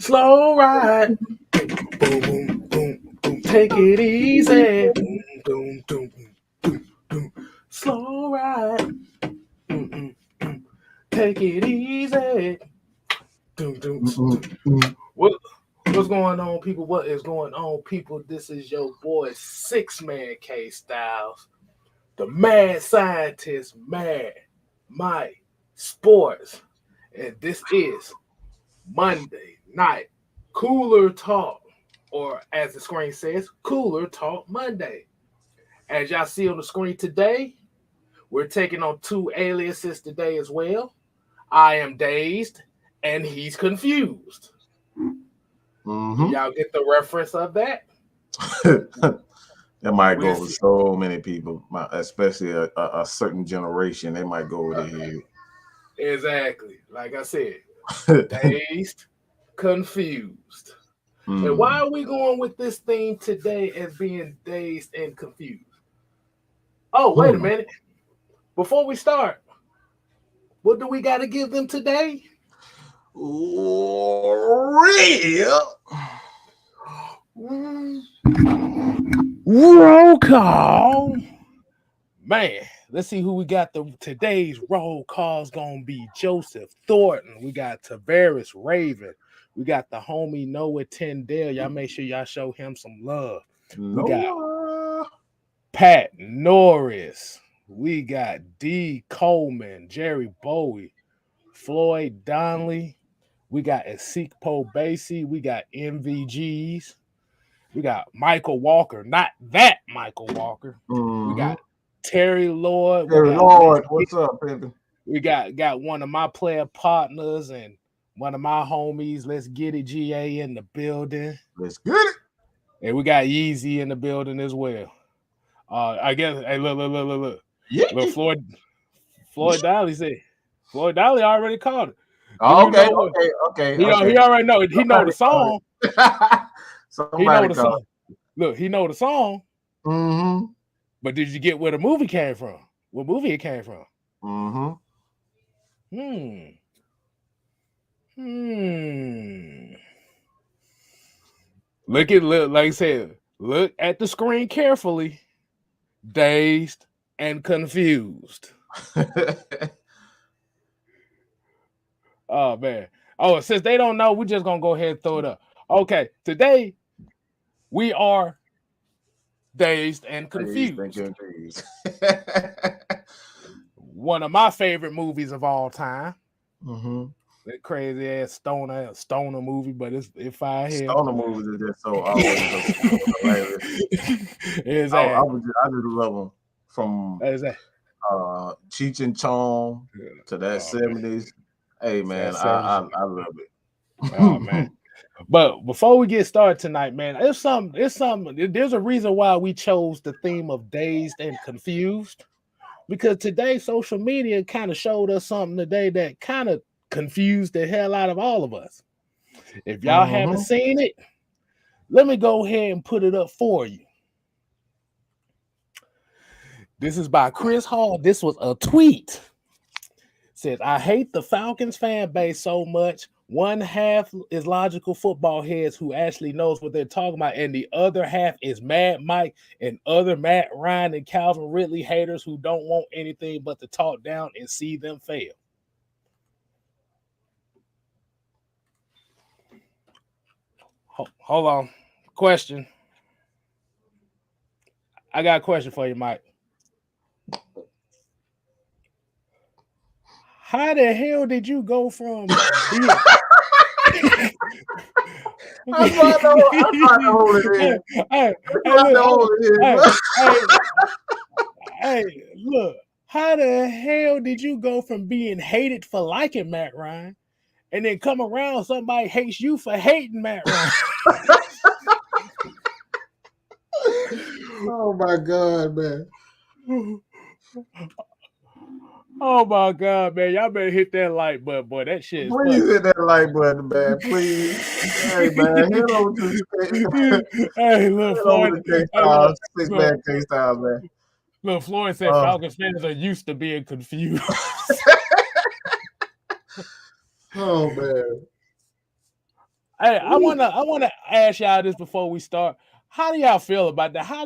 Slow ride. Boom, boom, boom, boom. Take it easy. Boom, boom, boom, boom, boom. Slow ride. Mm, mm, mm. Take it easy. Doom, doom, doom. What, what's going on, people? What is going on, people? This is your boy, Six Man K Styles, the mad scientist, Mad Mike Sports. And this is Monday Night Cooler Talk, or as the screen says, Cooler Talk Monday. As y'all see on the screen today, we're taking on two aliases today as well. I am dazed and he's confused. Mm-hmm. Y'all get the reference of that? That might go over so many people, especially a certain generation. They might go over their head. Exactly. Like I said, dazed, confused. And why are we going with this theme today as being dazed and confused? Oh, wait a minute. Before we start, what do we got to give them today? Real roll call. Man, let's see who we got. Today's roll call's gonna be Joseph Thornton. We got Tavares Raven. We got the homie Noah Tyndale. Y'all make sure y'all show him some love. We got Pat Norris. We got D. Coleman, Jerry Bowie, Floyd Donnelly. We got Esekpo Basie. We got MVGs. We got Michael Walker, not that Michael Walker. Mm-hmm. We got Terry Lloyd. What's up, baby? We got one of my player partners and one of my homies. Let's get it, GA in the building. Let's get it. And we got Yeezy in the building as well. I guess. Hey, look. Yeah. Look, Floyd Donnelly said. Floyd Donnelly already called it. Oh, okay. He already know. He know the song. He know the song. Look, he know the song. Mm-hmm. But did you get where the movie came from? What movie it came from? Mm-hmm. Look, like I said, look at the screen carefully. Dazed and confused. Oh, man. Oh, since they don't know, we're just going to go ahead and throw it up. Okay, today we are dazed and confused. One of my favorite movies of all time. Mm-hmm. That crazy ass stoner movie, but it's fire here. Stoner movies are just so always hilarious. I just love them from Cheech and Chong to that 70s. Hey man, I love it. Oh man. But before we get started tonight, man, there's a reason why we chose the theme of dazed and confused. Because today social media kind of showed us something today that kind of confused the hell out of all of us. If y'all haven't seen it, let me go ahead and put it up for you. This is by Chris Hall. This was a tweet. Says, I hate the Falcons fan base so much. One half is logical football heads who actually knows what they're talking about, and the other half is Mad Mike and other Matt Ryan and Calvin Ridley haters who don't want anything but to talk down and see them fail. Hold on. Question. I got a question for you, Mike. How the hell did you go from being... I'm trying to hold it in. Hey, look. How the hell did you go from being hated for liking Matt Ryan and then come around somebody hates you for hating Matt Ryan? Oh my God, man. Oh my God, man. Y'all better hit that like button, boy. That shit is Please hit that like button, man. Please. Hey, man. Hit over to Hey, look, Floyd. Six-man K-Styles, man. Look, Floyd said Falcons fans are used to being confused. Oh, man. Hey, I wanna ask y'all this before we start. How do y'all feel about that? How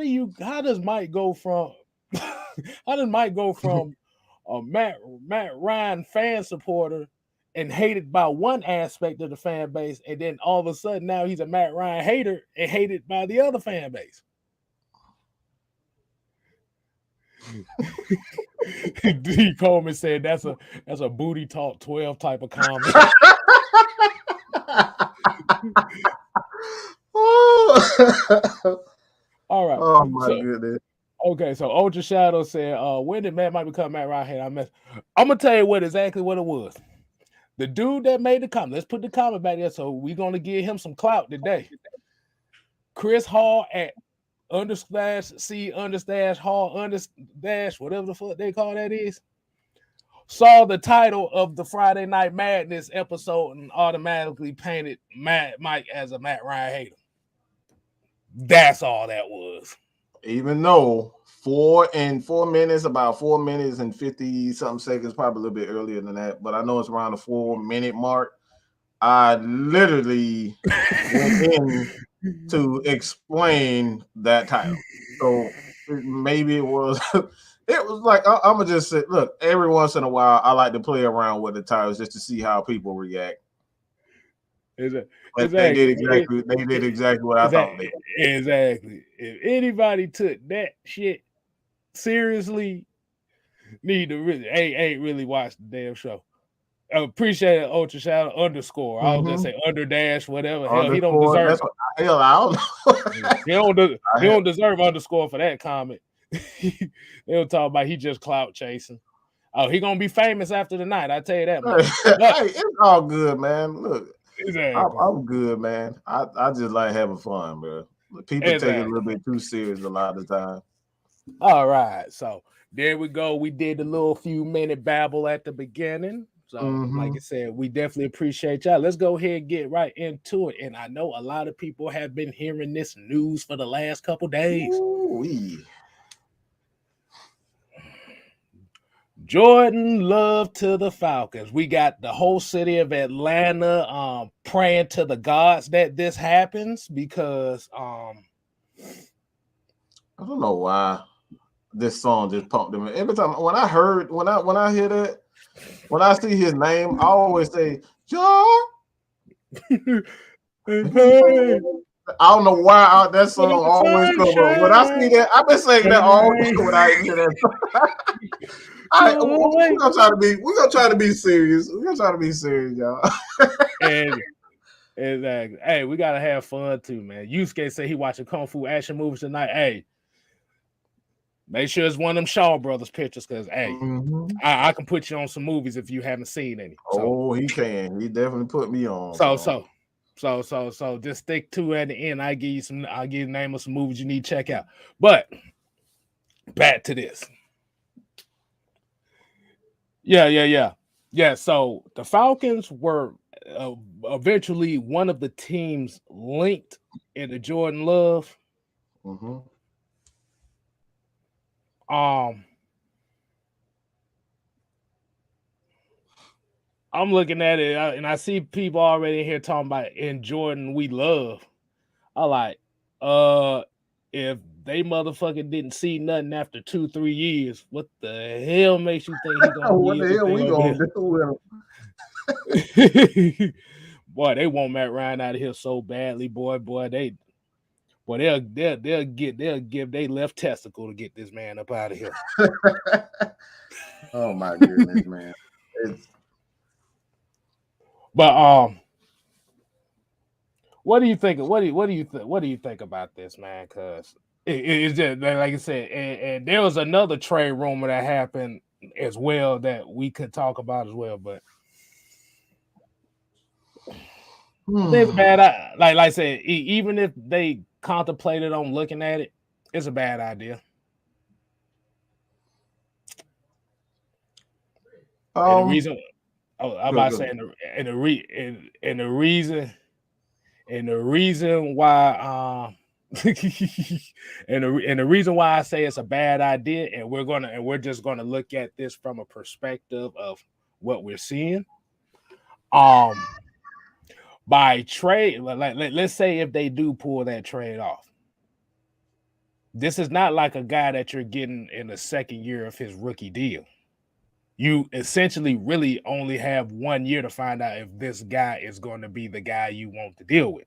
does Mike go from a Matt Ryan fan supporter and hated by one aspect of the fan base, and then all of a sudden now he's a Matt Ryan hater and hated by the other fan base? D. Coleman said that's a booty talk 12 type of comment. All right. Oh my goodness. Okay, so Ultra Shadow said, when did Matt Mike become Matt Ryan hater? I'm gonna tell you exactly what it was. The dude that made the comment, let's put the comment back there, so we're gonna give him some clout today. Chris Hall at _C_Hall whatever the fuck they call that is, saw the title of the Friday Night Madness episode and automatically painted Mike as a Matt Ryan hater. That's all that was. Even though 4 minutes, about 4 minutes and 50 something seconds, probably a little bit earlier than that, but I know it's around the 4-minute mark. I literally went in to explain that title. So maybe it was like, I'm gonna just say, look, every once in a while I like to play around with the titles just to see how people react. They did exactly what I thought they did. Exactly. If anybody took that shit seriously, need to really ain't really watched the damn show. I appreciate it, Ultra Shadow _. I'll just say _, whatever. Hell, he don't deserve. I don't know. he don't deserve _ for that comment. They'll talk about he just clout chasing. Oh, he gonna be famous after the night. I tell you that much. Hey, it's all good, man. Look, exactly. I'm good, man. I just like having fun, bro. People take it a little bit too serious a lot of the time. All right, so there we go. We did a little few-minute babble at the beginning. So, like I said, we definitely appreciate y'all. Let's go ahead and get right into it. And I know a lot of people have been hearing this news for the last couple days. Ooh-wee. Jordan Love to the Falcons. We got the whole city of Atlanta praying to the gods that this happens because I don't know why this song just pumped in me. Every time when I hear that, when I see his name, I always say, John. I don't know why that song always comes up. When I see that, I've been saying that all day when I hear that. We're gonna try to be serious. We're gonna try to be serious, y'all. Exactly. Hey, we gotta have fun too, man. Yusuke said he watching kung fu action movies tonight. Hey, make sure it's one of them Shaw Brothers pictures, because hey, I can put you on some movies if you haven't seen any. So, he can. He definitely put me on. So just stick to it at the end. I'll give you the name of some movies you need to check out. But back to this. Yeah. So the Falcons were eventually one of the teams linked into Jordan Love. I'm looking at it and I see people already here talking about in Jordan we love. I like, if they motherfucking didn't see nothing after 2-3 years, what the hell makes you think he's gonna what the hell we gonna do with him? Boy, they want Matt Ryan out of here so badly, boy. They'll give their left testicle to get this man up out of here. Oh my goodness, man. But what do you think? What do you think about this, man? Because it's just like I said, and there was another trade rumor that happened as well that we could talk about as well. But it's bad. Like I said, even if they contemplated on looking at it, it's a bad idea. And the reason, I'm about saying, the reason why, and the reason why I say it's a bad idea, and we're just gonna look at this from a perspective of what we're seeing. by trade, let's say if they do pull that trade off, this is not like a guy that you're getting in the second year of his rookie deal. You essentially really only have 1 year to find out if this guy is going to be the guy you want to deal with.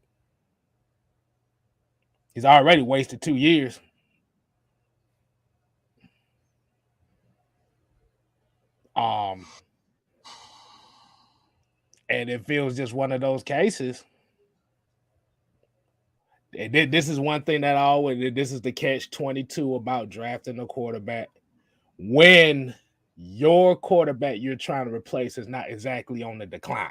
He's already wasted 2 years. And it feels just one of those cases. This is one thing that this is the catch-22 about drafting a quarterback. When your quarterback you're trying to replace is not exactly on the decline.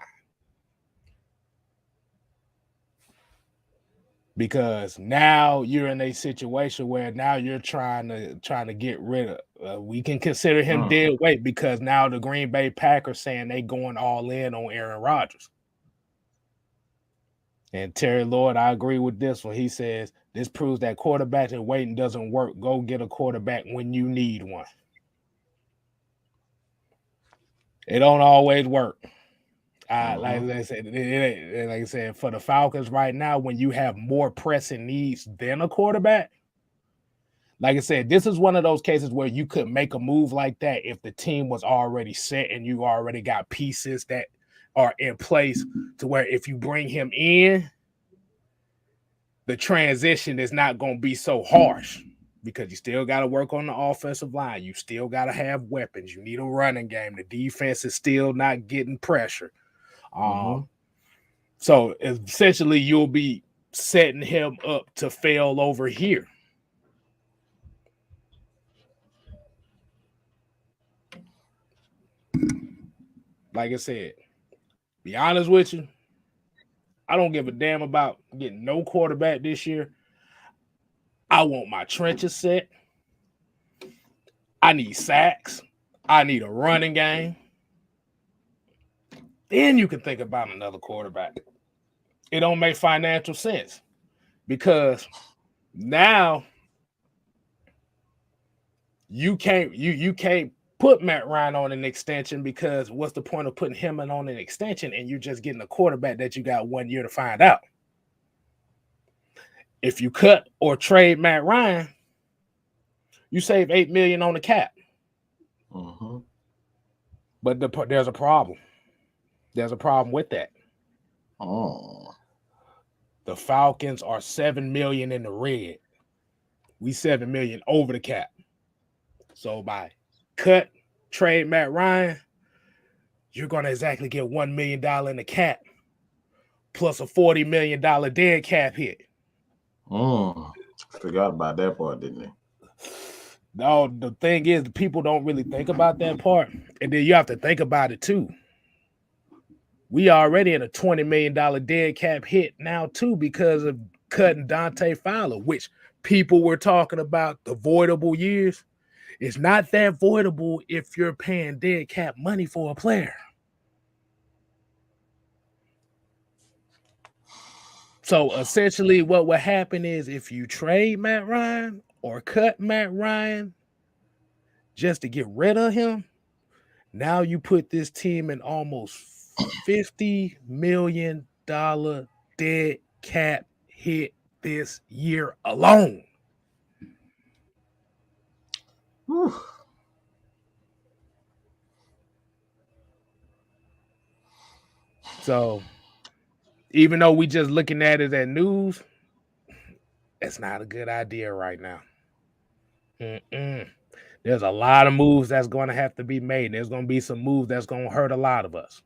Because now you're in a situation where now you're trying to get rid of. We can consider him dead weight because now the Green Bay Packers saying they going all in on Aaron Rodgers. And Terry Lloyd, I agree with this one. He says this proves that quarterback and waiting doesn't work. Go get a quarterback when you need one. It don't always work. Like I said, for the Falcons right now, when you have more pressing needs than a quarterback, like I said, this is one of those cases where you could make a move like that if the team was already set and you already got pieces that are in place to where if you bring him in, the transition is not going to be so harsh because you still got to work on the offensive line. You still got to have weapons. You need a running game. The defense is still not getting pressure. So essentially you'll be setting him up to fail over here. Like I said, be honest with you, I don't give a damn about getting no quarterback this year. I want my trenches set. I need sacks. I need a running game. Then you can think about another quarterback. It don't make financial sense because now you can't put Matt Ryan on an extension because what's the point of putting him on an extension and you're just getting a quarterback that you got 1 year to find out? If you cut or trade Matt Ryan, you save $8 million on the cap. But there's a problem. There's a problem with that. The Falcons are $7 million in the red. We $7 million over the cap. So by cut, trade Matt Ryan, you're going to exactly get $1 million in the cap plus a $40 million dead cap hit. Forgot about that part, didn't they? No, the thing is, people don't really think about that part. And then you have to think about it too. We already in a $20 million dead cap hit now too because of cutting Dante Fowler, which people were talking about the voidable years. It's not that voidable if you're paying dead cap money for a player. So essentially what would happen is if you trade Matt Ryan or cut Matt Ryan just to get rid of him, now you put this team in almost $50 million dead cap hit this year alone. Whew. So even though we just looking at it at news, it's not a good idea right now. There's a lot of moves that's going to have to be made. There's going to be some moves that's going to hurt a lot of us.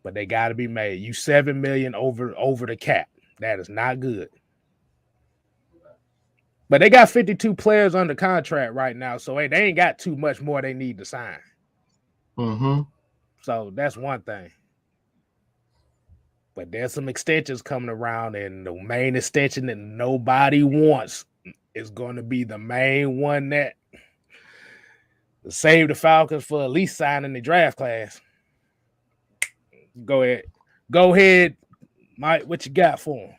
But they got to be made. You $7 million over the cap. That is not good. But they got 52 players under contract right now, so they ain't got too much more they need to sign. So that's one thing. But there's some extensions coming around, and the main extension that nobody wants is going to be the main one that save the Falcons for at least signing the draft class. Go ahead, Mike. What you got for him?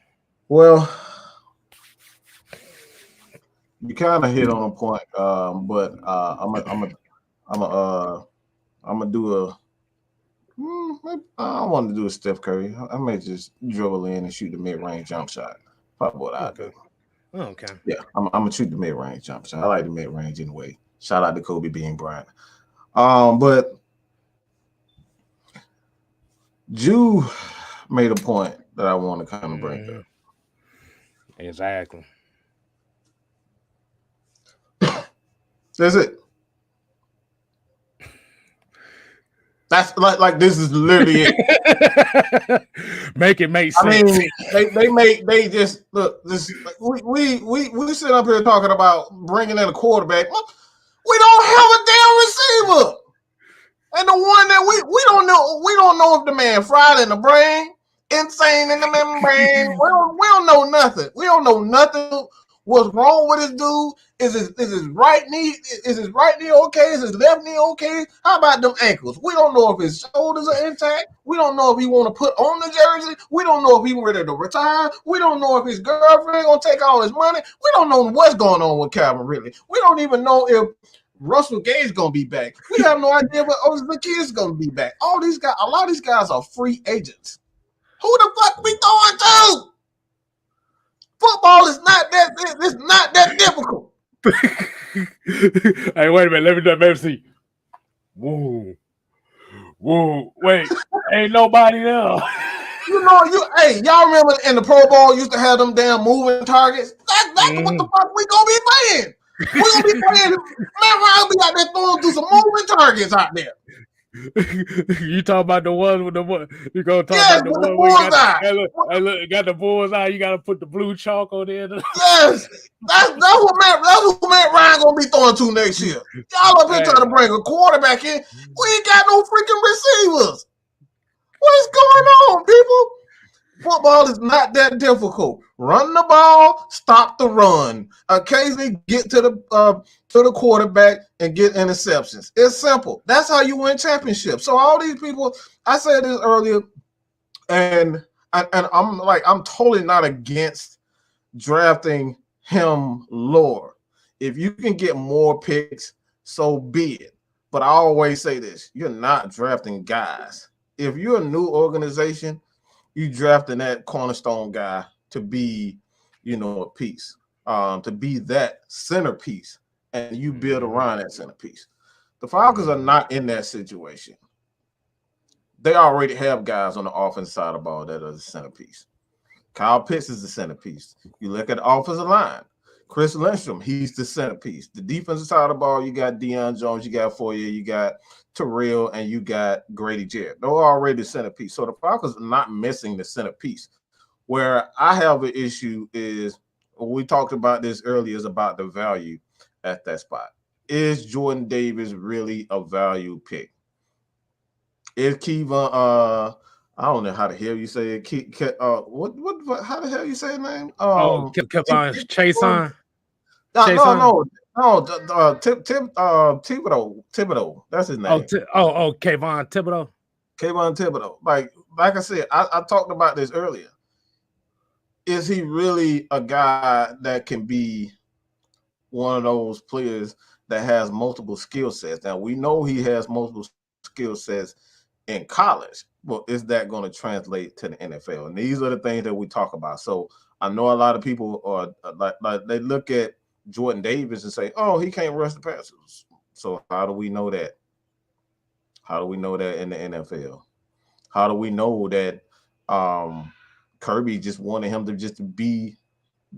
Well, you kind of hit on a point, but I'm gonna do I want to do a Steph Curry. I may just dribble in and shoot the mid-range jump shot. Probably what I do. Okay. Yeah, I'm gonna shoot the mid-range jump shot. I like the mid-range anyway. Shout out to Kobe Bean Bryant. But Jew made a point that I want to kind of bring up. Exactly. That's it. That's like this is literally it. Make sense. I mean, they just look. This we sit up here talking about bringing in a quarterback. We don't have a damn receiver, and the one that we don't know if the man fried in the brain, insane in the membrane. we don't know nothing. We don't know nothing. What's wrong with this dude? Is his right knee okay? Is his left knee okay? How about them ankles? We don't know if his shoulders are intact. We don't know if he want to put on the jersey. We don't know if he's ready to retire. We don't know if his girlfriend gonna take all his money. We don't know what's going on with Calvin Ridley. We don't even know if Russell Gage gonna be back. We have no idea if the kid's gonna be back. A lot of these guys are free agents. Who the fuck we going to? Football is not that. It's not that difficult. Hey, wait a minute. Let me see. Whoa, wait. Ain't nobody there. Y'all remember in the Pro Bowl used to have them damn moving targets? That's what the fuck we gonna be playing. We gonna be playing. Man, Ryan be out there throwing through some moving targets out there. You talking about the ones with the one? You gonna talk about the one where you got the bullseye? You gotta put the blue chalk on there. Yes, that's who Matt Ryan gonna be throwing to next year. Y'all up here trying to bring a quarterback in. We ain't got no freaking receivers. What is going on, people? Football is not that difficult. Run the ball, stop the run. Occasionally get to the quarterback and get interceptions. It's simple. That's how you win championships. So all these people, I said this earlier, and I'm totally not against drafting him lower. If you can get more picks, so be it. But I always say this: you're not drafting guys. If you're a new organization, you drafting that cornerstone guy to be, a piece, to be that centerpiece, and you build around that centerpiece. The Falcons are not in that situation. They already have guys on the offensive side of the ball that are the centerpiece. Kyle Pitts is the centerpiece. You look at the offensive line. Chris Lindstrom, he's the centerpiece. The defensive side of the ball, you got Deion Jones, you got Foyer, you got Terrell, and you got Grady Jarrett. They're already the centerpiece. So the Falcons are not missing the centerpiece. Where I have an issue is, we talked about this earlier, is about the value at that spot. Is Jordan Davis really a value pick? Is Kevon, I don't know how the hell you say it. How the hell you say his name? Kevon Chason. No. Thibodeau. That's his name. Kayvon Thibodeau. Kayvon Thibodeau. Like I said, I talked about this earlier. Is he really a guy that can be one of those players that has multiple skill sets? Now we know he has multiple skill sets in college, but is that going to translate to the NFL? And these are the things that we talk about. So I know a lot of people are like they look at Jordan Davis and say, "Oh, he can't rush the passes." So how do we know that? How do we know that in the NFL? How do we know that Kirby just wanted him to just be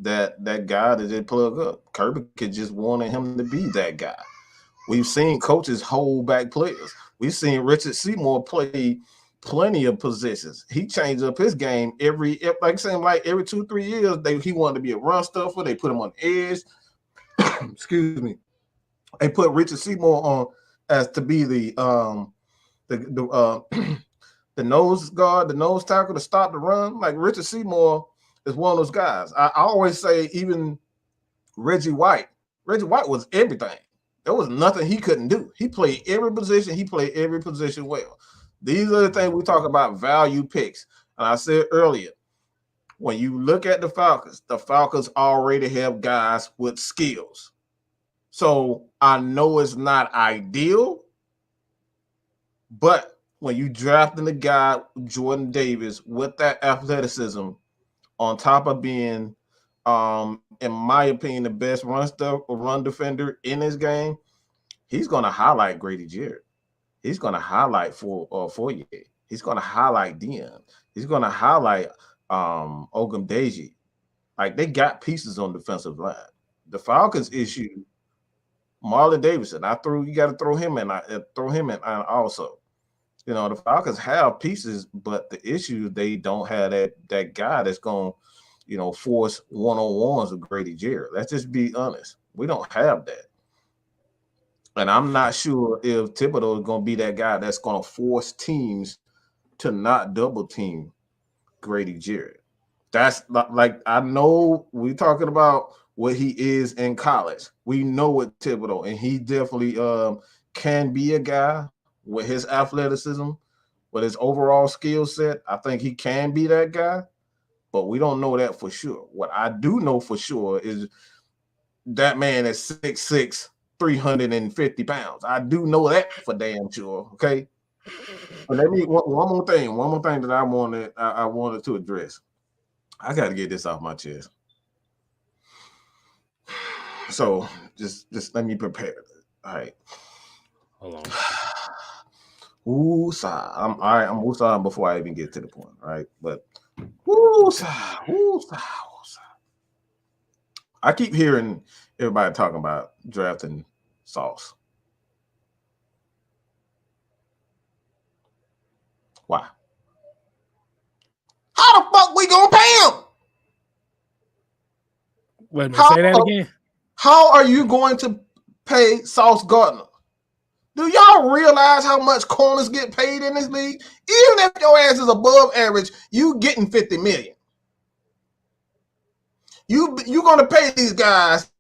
that guy that they plug up? Kirby could just wanted him to be that guy. We've seen coaches hold back players. We've seen Richard Seymour play plenty of positions. He changed up his game every 2-3 years. He wanted to be a run stuffer. They put him on the edge. Excuse me. They put Richard Seymour on as to be the nose guard, the nose tackle to stop the run. Like Richard Seymour is one of those guys. I always say even Reggie White. Reggie White was everything. There was nothing he couldn't do. He played every position. He played every position well. These are the things we talk about, value picks. And I said earlier, when you look at the Falcons already have guys with skills. So I know it's not ideal, but when you drafting the guy Jordan Davis with that athleticism, on top of being, in my opinion, the best run defender in this game, he's going to highlight Grady Jarrett. He's going to highlight Fourier. He's going to highlight Dion. He's going to highlight Ogundeji. Like, they got pieces on defensive line. The Falcons issue Marlon Davidson. You got to throw him in. Throw him in also. You know, the Falcons have pieces, but the issue, they don't have that guy that's going to, you know, force one-on-ones with Grady Jarrett. Let's just be honest. We don't have that. And I'm not sure if Thibodeau is going to be that guy that's going to force teams to not double team Grady Jarrett. That's like, I know we're talking about what he is in college. We know what Thibodeau, and he definitely can be a guy with his athleticism, with his overall skill set. I think he can be that guy, but we don't know that for sure. What I do know for sure is that man is 6'6", 350 pounds. I do know that for damn sure. Okay. But let me one more thing that I wanted to address. I got to get this off my chest. So just let me prepare. All right. Hold on. Woosah. I'm all right. I'm woosah before I even get to the point. All right. But woosah. I keep hearing everybody talking about drafting Sauce. Why? How the fuck we gonna pay him? Wait a minute, say that again. How are you going to pay Sauce Gardner? Do y'all realize how much corners get paid in this league? Even if your ass is above average, you getting $50 million. You gonna pay these guys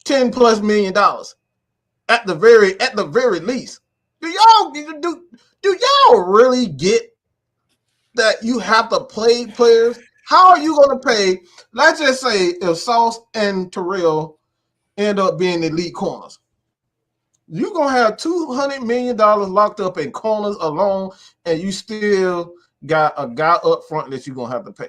$10+ million at the very least. Do y'all really get that you have to play players? How are you gonna pay? Let's just say if Sauce and Terrell end up being elite corners, you're going to have $200 million locked up in corners alone, and you still got a guy up front that you're going to have to pay.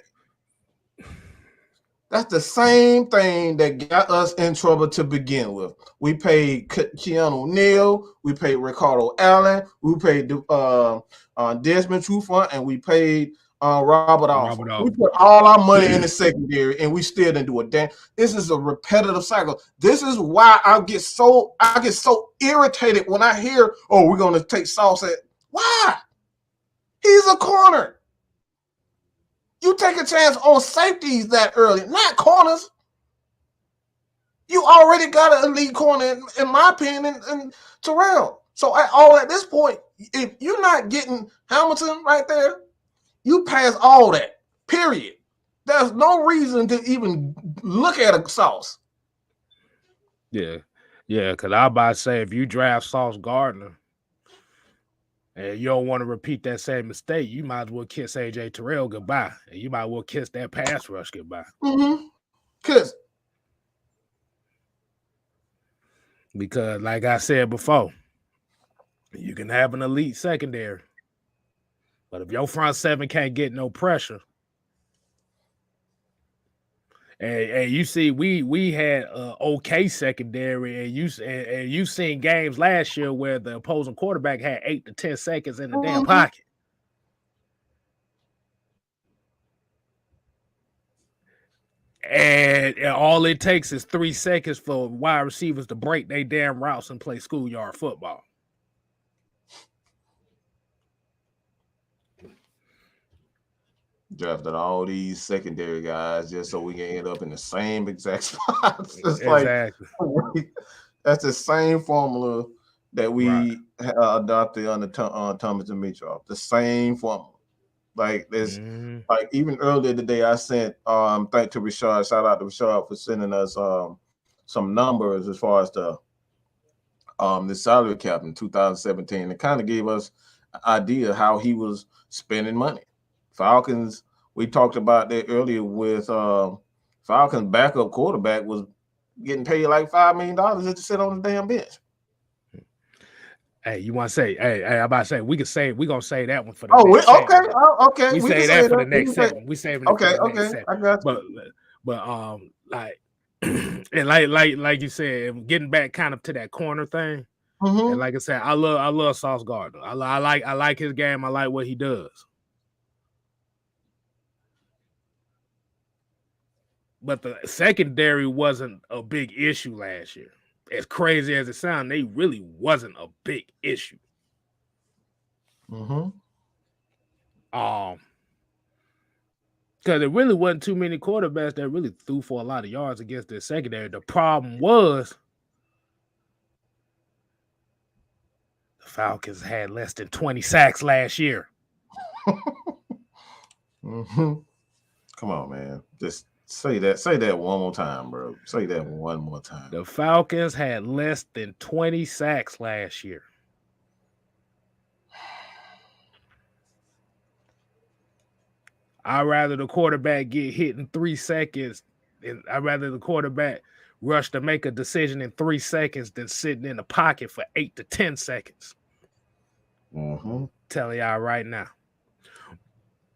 That's the same thing that got us in trouble to begin with. We paid Keanu Neal, we paid Ricardo Allen, we paid Desmond Trufant, and we paid Robert Alford. We put all our money in the secondary, and we still didn't do a damn. This is a repetitive cycle. This is why I get so irritated when I hear, "Oh, we're going to take Sauce at." Why? He's a corner. You take a chance on safeties that early, not corners. You already got an elite corner, in my opinion, in Terrell. So at this point, if you're not getting Hamilton right there, you pass all that, period. There's no reason to even look at a Sauce. Yeah, because I about to say, if you draft Sauce Gardner and you don't want to repeat that same mistake, you might as well kiss AJ Terrell goodbye. And you might as well kiss that pass rush goodbye. Because, like I said before, you can have an elite secondary, but if your front seven can't get no pressure, and you see, we had okay secondary, and you seen games last year where the opposing quarterback had 8 to 10 seconds in the damn pocket. And all it takes is 3 seconds for wide receivers to break their damn routes and play schoolyard football. Drafted all these secondary guys just so we can end up in the same exact spots. Exactly. Like, that's the same formula that we adopted under Thomas Dimitroff. The same formula. Like this, like even earlier today, I sent thank to Rashad. Shout out to Rashad for sending us some numbers as far as the salary cap in 2017. It kind of gave us an idea how he was spending money. Falcons, we talked about that earlier with Falcons backup quarterback was getting paid like $5 million just to sit on the damn bench. Hey, you want to say? Hey, I'm about to say we gonna say that one for the next segment. Okay. We say that for the next segment. We saving it for the next segment. I got you. But like and like you said, getting back kind of to that corner thing. Mm-hmm. And like I said, I love Sauce Gardner. I like his game. I like what he does. But the secondary wasn't a big issue last year. As crazy as it sounds, they really wasn't a big issue. Mm-hmm. Because there really wasn't too many quarterbacks that really threw for a lot of yards against their secondary. The problem was the Falcons had less than 20 sacks last year. Mm-hmm. Come on, man. Just say that one more time, bro. Say that one more time. The Falcons had less than 20 sacks last year. I'd rather the quarterback get hit in 3 seconds, and I'd rather the quarterback rush to make a decision in 3 seconds than sitting in the pocket for 8 to 10 seconds. Mm-hmm. Telling y'all right now.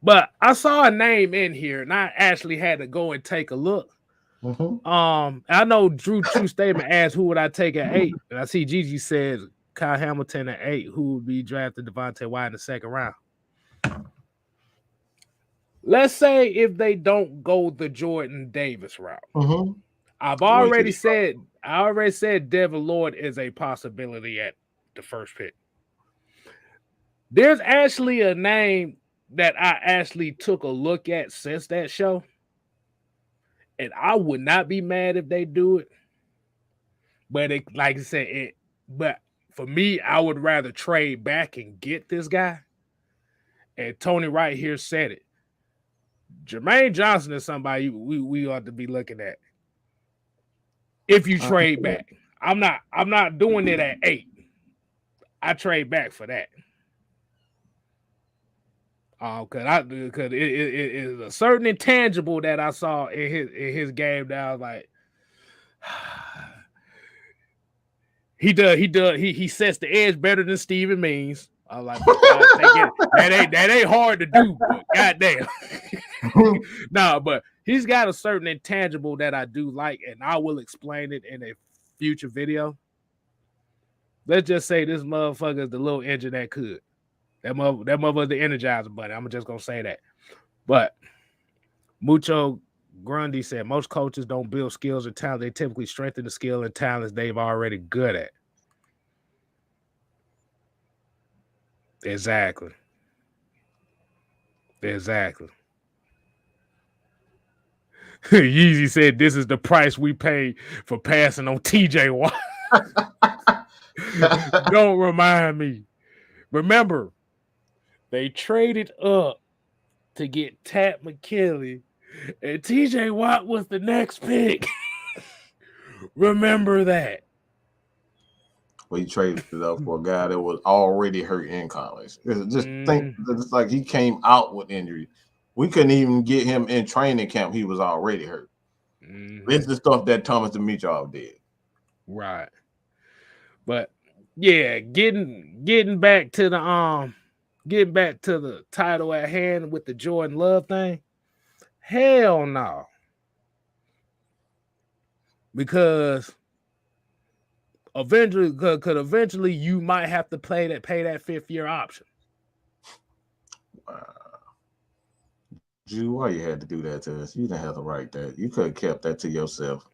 But I saw a name in here, and I actually had to go and take a look. Mm-hmm. I know Drew True Statement asked who would I take at 8, and I see Gigi says Kyle Hamilton at 8. Who would be drafted Devontae White in the second round? Let's say if they don't go the Jordan Davis route. Mm-hmm. I already said Devin Lloyd is a possibility at the first pick. There's actually a name that I actually took a look at since that show, and I would not be mad if they do it. But like I said, but for me, I would rather trade back and get this guy. And Tony right here said it. Jermaine Johnson is somebody we ought to be looking at. If you trade back, I'm not doing it at 8. I trade back for that. Because it is a certain intangible that I saw in his game that I was like, he sets the edge better than Steven Means. I was like, that ain't hard to do, but goddamn. No, but he's got a certain intangible that I do like, and I will explain it in a future video. Let's just say this motherfucker is the little engine that could. That motherfucker's the Energizer Bunny. I'm just gonna say that. But Mucho Grundy said most coaches don't build skills or talent. They typically strengthen the skill and talents they've already good at. Exactly. Yeezy said this is the price we pay for passing on TJ Watt. Don't remind me. Remember, they traded up to get Tat McKinley, and TJ Watt was the next pick. Remember that. Well, he traded it up for a guy that was already hurt in college. Think it's like he came out with injury. We couldn't even get him in training camp. He was already hurt. It's the stuff that Thomas Dimitrov did. Right. But yeah, getting back to the title at hand with the Jordan Love thing. Hell no. Because eventually you might have to pay that 5th year option. Drew, why you had to do that to us? You didn't have to write that. You could have kept that to yourself.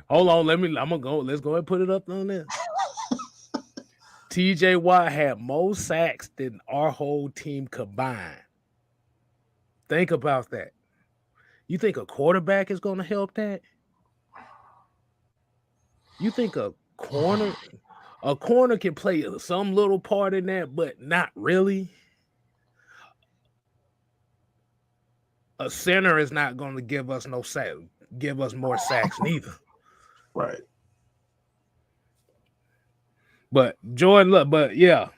Hold on, let's go and put it up on there. TJ Watt had more sacks than our whole team combined. Think about that. You think a quarterback is going to help that? You think a corner can play some little part in that, but not really? A center is not going to give us more sacks neither. Right. But Jordan, look, but yeah.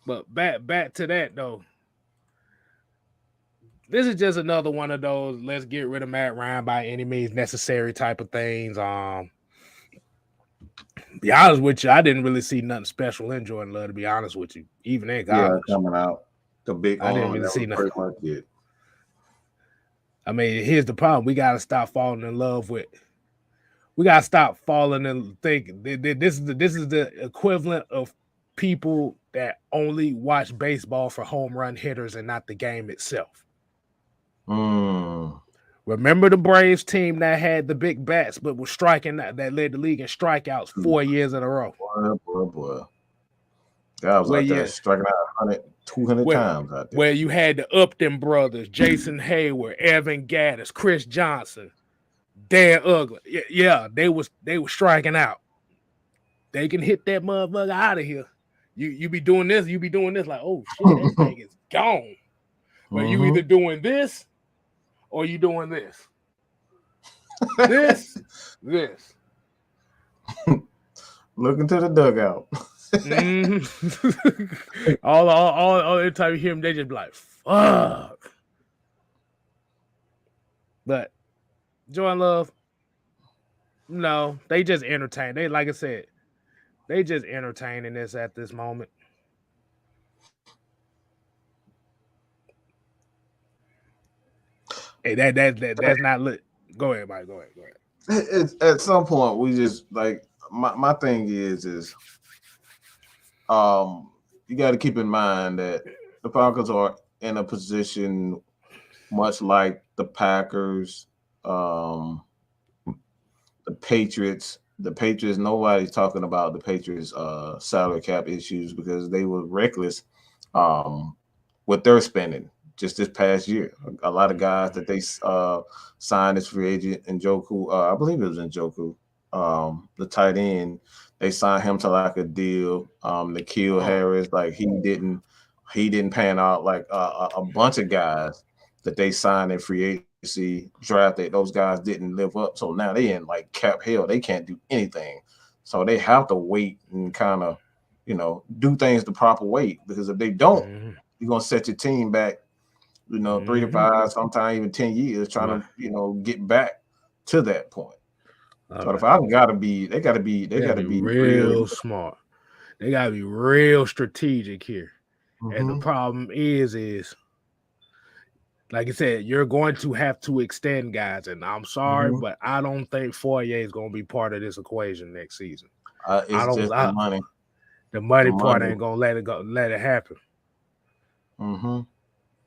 But back to that though. This is just another one of those let's get rid of Matt Ryan by any means necessary type of things. Be honest with you, I didn't really see nothing special in Jordan Love, to be honest with you, even in college. Yeah, coming out. The big I didn't arm, really that see was nothing. pretty much it. I mean, here's the problem. We got to stop falling in love with. We got to stop falling and thinking this is the equivalent of people that only watch baseball for home run hitters and not the game itself. Remember the Braves team that had the big bats but was striking that led the league in strikeouts 4 years in a row. Boy. Guys out there striking out 100, 200 times out there. Where you had the Upton brothers, Jason Hayward, Evan Gattis, Chris Johnson, Dan Uggla. Yeah, they was striking out. They can hit that motherfucker out of here. You be doing this, like, oh shit, that thing is gone. But you either doing this or you doing this. This. Look into the dugout. all every time you hear them, they just be like, fuck. But Jordan Love, no, they just entertain. They, like I said, they just entertaining this at this moment. Hey, that's not lit. Go ahead, Mike. Go ahead. It's, at some point, we just like my thing is you got to keep in mind that the Falcons are in a position much like the Packers, the Patriots. The Patriots, nobody's talking about the Patriots' salary cap issues because they were reckless with their spending just this past year. A lot of guys that they signed as free agent, Njoku, I believe it was Njoku, the tight end. They signed him to like a deal. N'Keal Harris, like he didn't pan out. Like a bunch of guys that they signed in free agency, drafted, those guys didn't live up. So now they in like cap hell. They can't do anything. So they have to wait and kind of, do things the proper way. Because if they don't, you're gonna set your team back, 3 to 5, sometimes even 10 years, trying to, get back to that point. So the Falcons gotta be real smart. They gotta be real strategic here. And the problem is like I said, you're going to have to extend guys, and I'm sorry, but I don't think Fourier is going to be part of this equation next season. It's just the money. The money part ain't going to let it happen.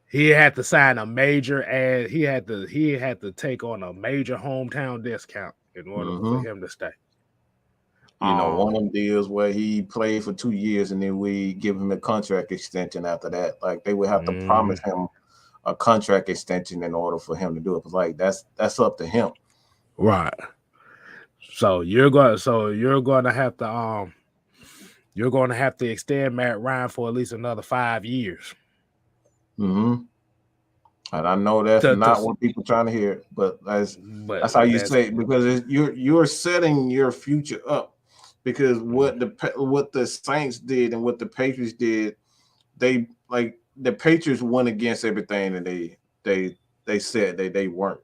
He had to sign a major ad. He had to take on a major hometown discount in order for him to stay. One of them deals where he played for 2 years and then we give him a contract extension after that. Like they would have to promise him a contract extension in order for him to do it. But like that's up to him. Right. So you're going to have to extend Matt Ryan for at least another 5 years. And I know that's not what people trying to hear, but that's how you say it, because you're setting your future up. Because what the Saints did and what the Patriots did, they like the Patriots went against everything that they said they weren't.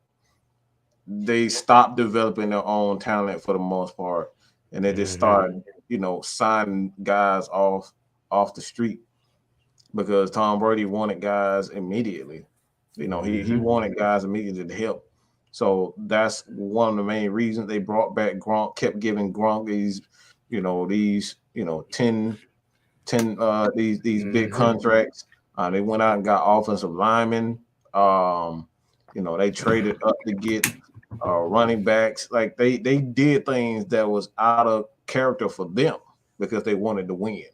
They stopped developing their own talent for the most part, and they just started, signing guys off the street because Tom Brady wanted guys immediately. He wanted guys immediately to help. So that's one of the main reasons they brought back Gronk, kept giving Gronk these 10 big contracts. They went out and got offensive linemen. They traded up to get running backs. Like they did things that was out of character for them because they wanted to win.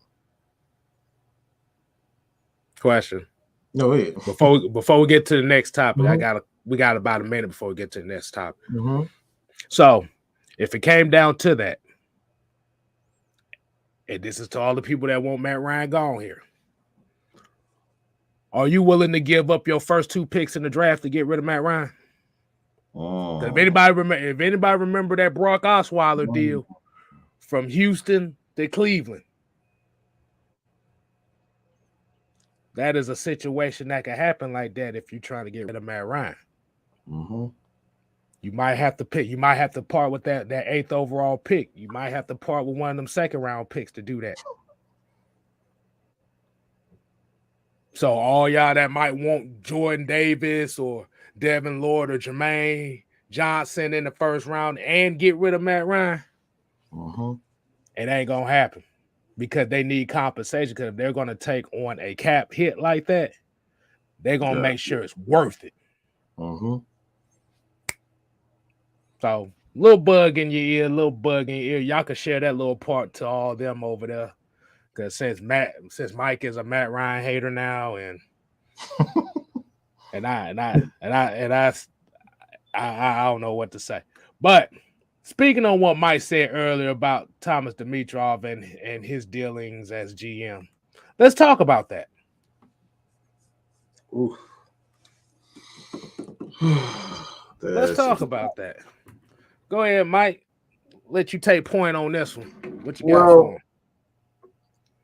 Question. Go ahead. Before we get to the next topic, we got about a minute before we get to the next topic. So if it came down to that, and this is to all the people that want Matt Ryan gone here, are you willing to give up your first 2 picks in the draft to get rid of Matt Ryan? If anybody remember that Brock Osweiler deal from Houston to Cleveland, that is a situation that can happen like that if you're trying to get rid of Matt Ryan. You might have to pick. You might have to part with that 8th overall pick. You might have to part with one of them 2nd round picks to do that. So all y'all that might want Jordan Davis or Devin Lloyd or Jermaine Johnson in the 1st round and get rid of Matt Ryan, it ain't gonna happen because they need compensation. Because if they're gonna take on a cap hit like that, they're gonna make sure it's worth it. So, little bug in your ear, Y'all can share that little part to all them over there. Because since Mike is a Matt Ryan hater now, and I don't know what to say. But speaking on what Mike said earlier about Thomas Dimitroff and his dealings as GM, let's talk about that. Ooh. Let's talk about that. Go ahead, Mike. Let you take point on this one. What you got for him?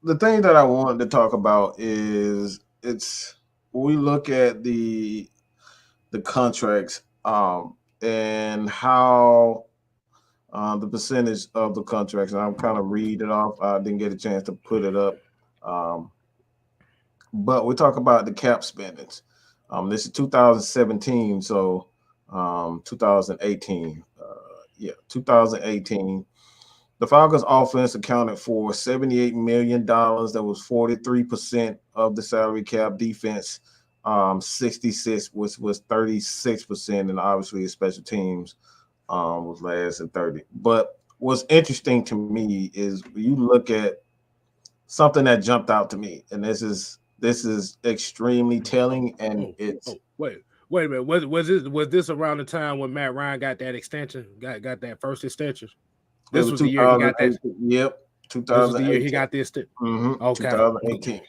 The thing that I wanted to talk about is we look at the contracts and how the percentage of the contracts, and I'm kind of read it off. I didn't get a chance to put it up. But we talk about the cap spendings. This is 2017, so 2018. 2018. The Falcons offense accounted for $78 million. That was 43% of the salary cap. Defense, 66, which was 36%, and obviously special teams was last at 30. But what's interesting to me is you look at something that jumped out to me, and this is extremely telling, and it's Wait a minute. Was this around the time when Matt Ryan got that extension? Got that first extension? This was the year he got that. Yep, 2018. This was the year he got this. Okay. 2018.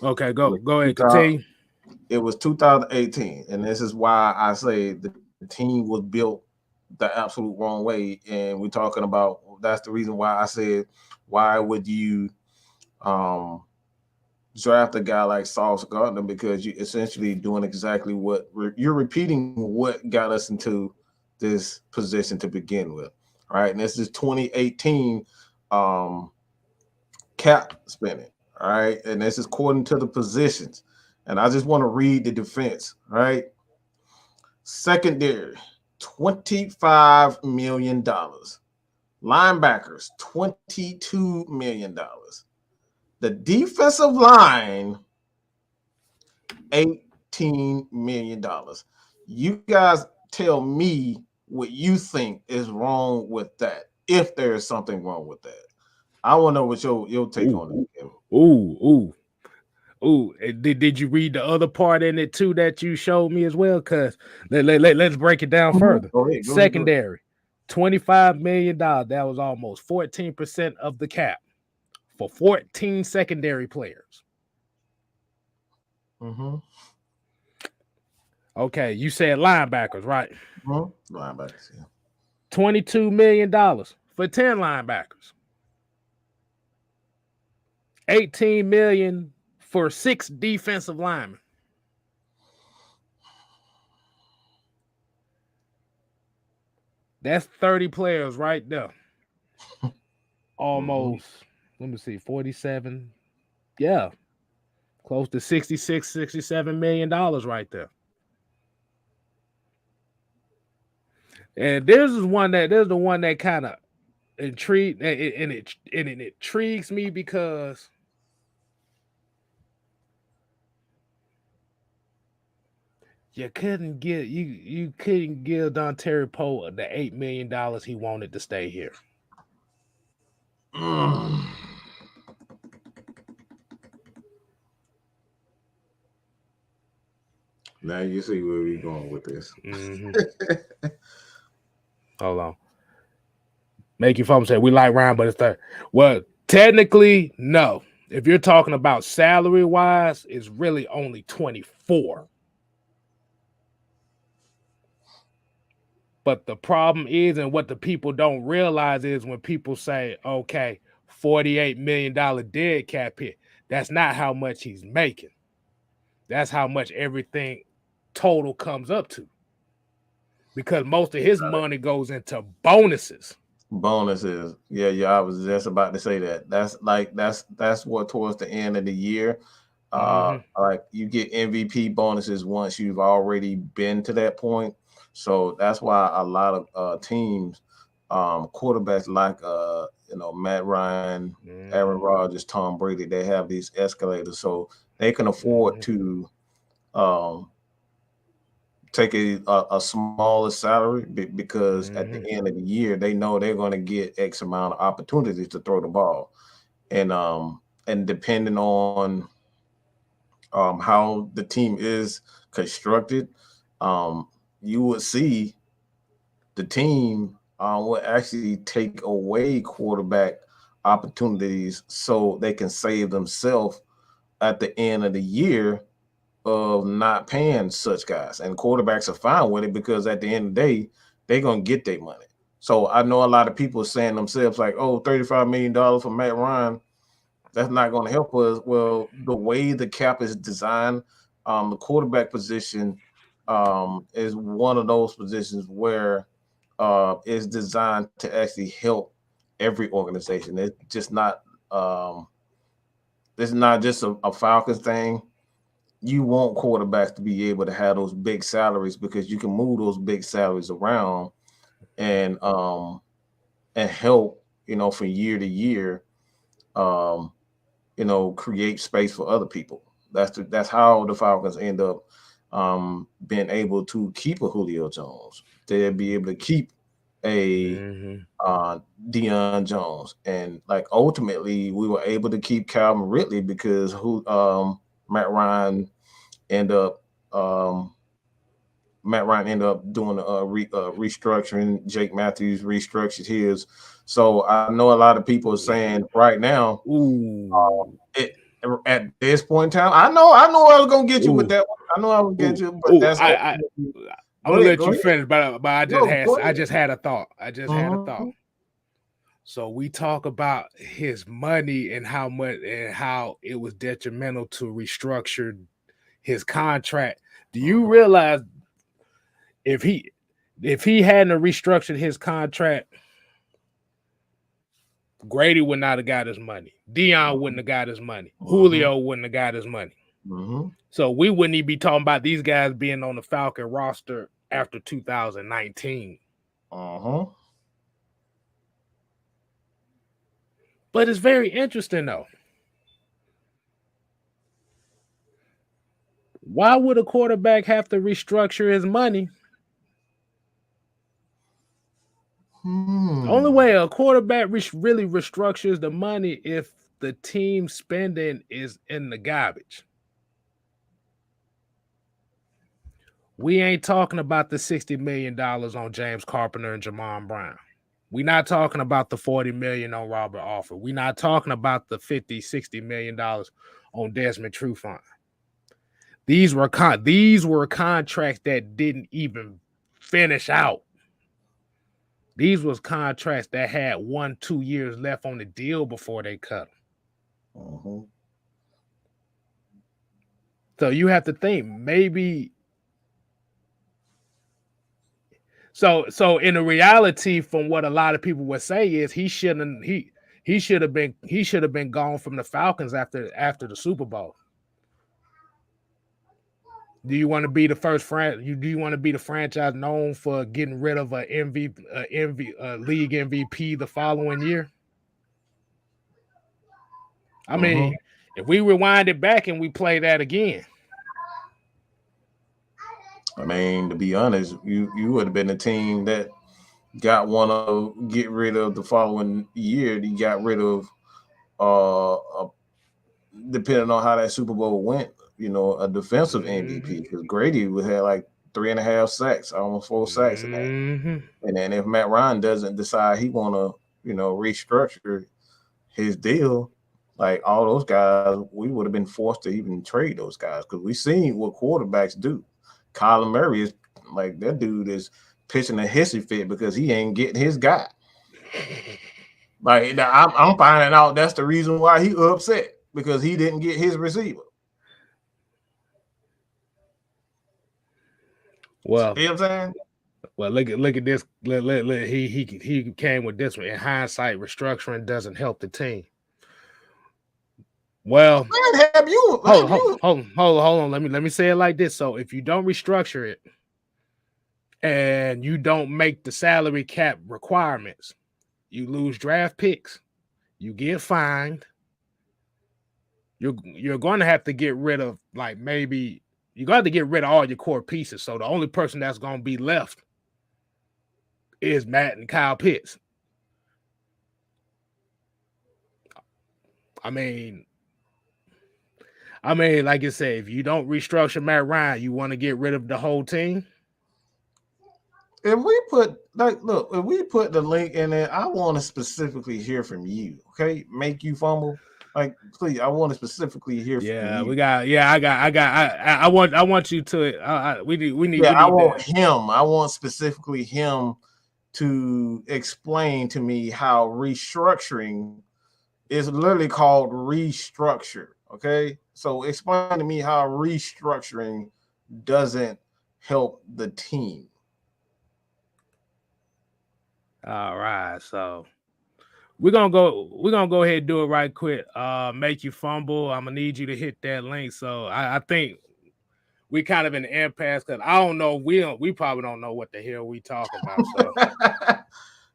Okay, go ahead, continue. It was 2018, and this is why I say the team was built the absolute wrong way. And we're talking about that's the reason why I said, why would you draft a guy like Sauce Gardner? Because you're essentially doing exactly what you're repeating what got us into this position to begin with, right? And this is 2018 cap spending, all right? And this is according to the positions. And I just want to read the defense, right? Secondary, $25 million. Linebackers, $22 million. The defensive line, $18 million. You guys tell me what you think is wrong with that, if there is something wrong with that. I want to know what your take on it, Kevin. Did you read the other part in it too that you showed me as well? Because let's break it down further. Go ahead. Secondary, $25 million. That was almost 14% of the cap for 14 secondary players. Okay, you said linebackers, right? Linebackers, yeah. $22 million for 10 linebackers. $18 million for 6 defensive linemen. That's 30 players right there. Almost, let me see, 47. Yeah. Close to $66-67 million right there. And there's the one that kind of intrigued, and it intrigues me because you couldn't give Dontari Poe the $8 million he wanted to stay here. Now you see where we're going with this. Hold on. Make your phone say we like Ryan, but it's 30. Well, technically, no. If you're talking about salary wise, it's really only 24. But the problem is, and what the people don't realize is when people say, okay, $48 million dead cap hit, that's not how much he's making. That's how much everything total comes up to. because most of his money goes into bonuses. Bonuses, yeah. I was just about to say that. That's what towards the end of the year. Like you get MVP bonuses once you've already been to that point. So that's why a lot of teams, quarterbacks like Matt Ryan, Aaron Rodgers, Tom Brady, they have these escalators, so they can afford to take a smaller salary because at the end of the year they know they're going to get X amount of opportunities to throw the ball, and depending on how the team is constructed, you would see the team will actually take away quarterback opportunities so they can save themselves at the end of the year of not paying such guys. And quarterbacks are fine with it because at the end of the day, they're going to get their money. So I know a lot of people are saying themselves like, oh, $35 million for Matt Ryan, that's not going to help us. Well, the way the cap is designed, the quarterback position is one of those positions where it's designed to actually help every organization. It's just not it's not just a Falcons thing. You want quarterbacks to be able to have those big salaries because you can move those big salaries around and help, from year to year, create space for other people. That's how the Falcons end up being able to keep a Julio Jones. They'll be able to keep a Deion Jones, and like ultimately we were able to keep Calvin Ridley because Matt Ryan ended up doing restructuring. Jake Matthews restructured his. So I know a lot of people are saying right now, at this point in time, I know I was gonna get you with that one. I know I would get you, but that's I'm gonna let you finish, but I just had a thought. So we talk about his money and how much and how it was detrimental to restructure his contract. Do you realize if he hadn't restructured his contract, Grady would not have got his money. Deion wouldn't have got his money. Julio wouldn't have got his money. So we wouldn't even be talking about these guys being on the Falcon roster after 2019. But it's very interesting though. Why would a quarterback have to restructure his money? The only way a quarterback really restructures the money if the team spending is in the garbage. We ain't talking about the $60 million on James Carpenter and Jamon Brown. We're not talking about the $40 million on Robert Alford. We're not talking about the $50-60 million on Desmond Trufant. These were contracts that didn't even finish out. These was contracts that had 1-2 years left on the deal before they cut them. So you have to think maybe. So in the reality, from what a lot of people would say is he should have been gone from the Falcons after the Super Bowl. Do you want to be the first do you want to be the franchise known for getting rid of a league MVP the following year? I mean, if we rewind it back and we play that again. I mean, to be honest, you would have been a team that get rid of the following year. You got rid of depending on how that Super Bowl went, a defensive MVP, because Grady would have like 3.5 sacks, almost 4 sacks in that. And then if Matt Ryan doesn't decide he want to, restructure his deal, like all those guys, we would have been forced to even trade those guys because we seen what quarterbacks do. Kyler Murray is like, that dude is pitching a hissy fit because he ain't getting his guy. Like I'm finding out that's the reason why he upset, because he didn't get his receiver. Well, you know what I'm saying? Well, look at this. He came with this one. In hindsight, restructuring doesn't help the team. Well, man, hold on. Let me say it like this. So if you don't restructure it and you don't make the salary cap requirements, you lose draft picks, you get fined. You're going to have to get rid of, like, maybe you got to get rid of all your core pieces. So the only person that's going to be left is Matt and Kyle Pitts. I mean, like I said, if you don't restructure Matt Ryan, you want to get rid of the whole team? If we put the link in there, I want to specifically hear from you. Okay, make you fumble. Like, please, I want to specifically hear from you. I want you to. We need. I want him. I want specifically him to explain to me how restructuring is literally called restructure. Okay, so explain to me how restructuring doesn't help the team. All right, so we're gonna go ahead and do it right quick. Make you fumble. I'm gonna need you to hit that link. So I think we kind of in the impasse because I don't know. We probably don't know what the hell we talking about. So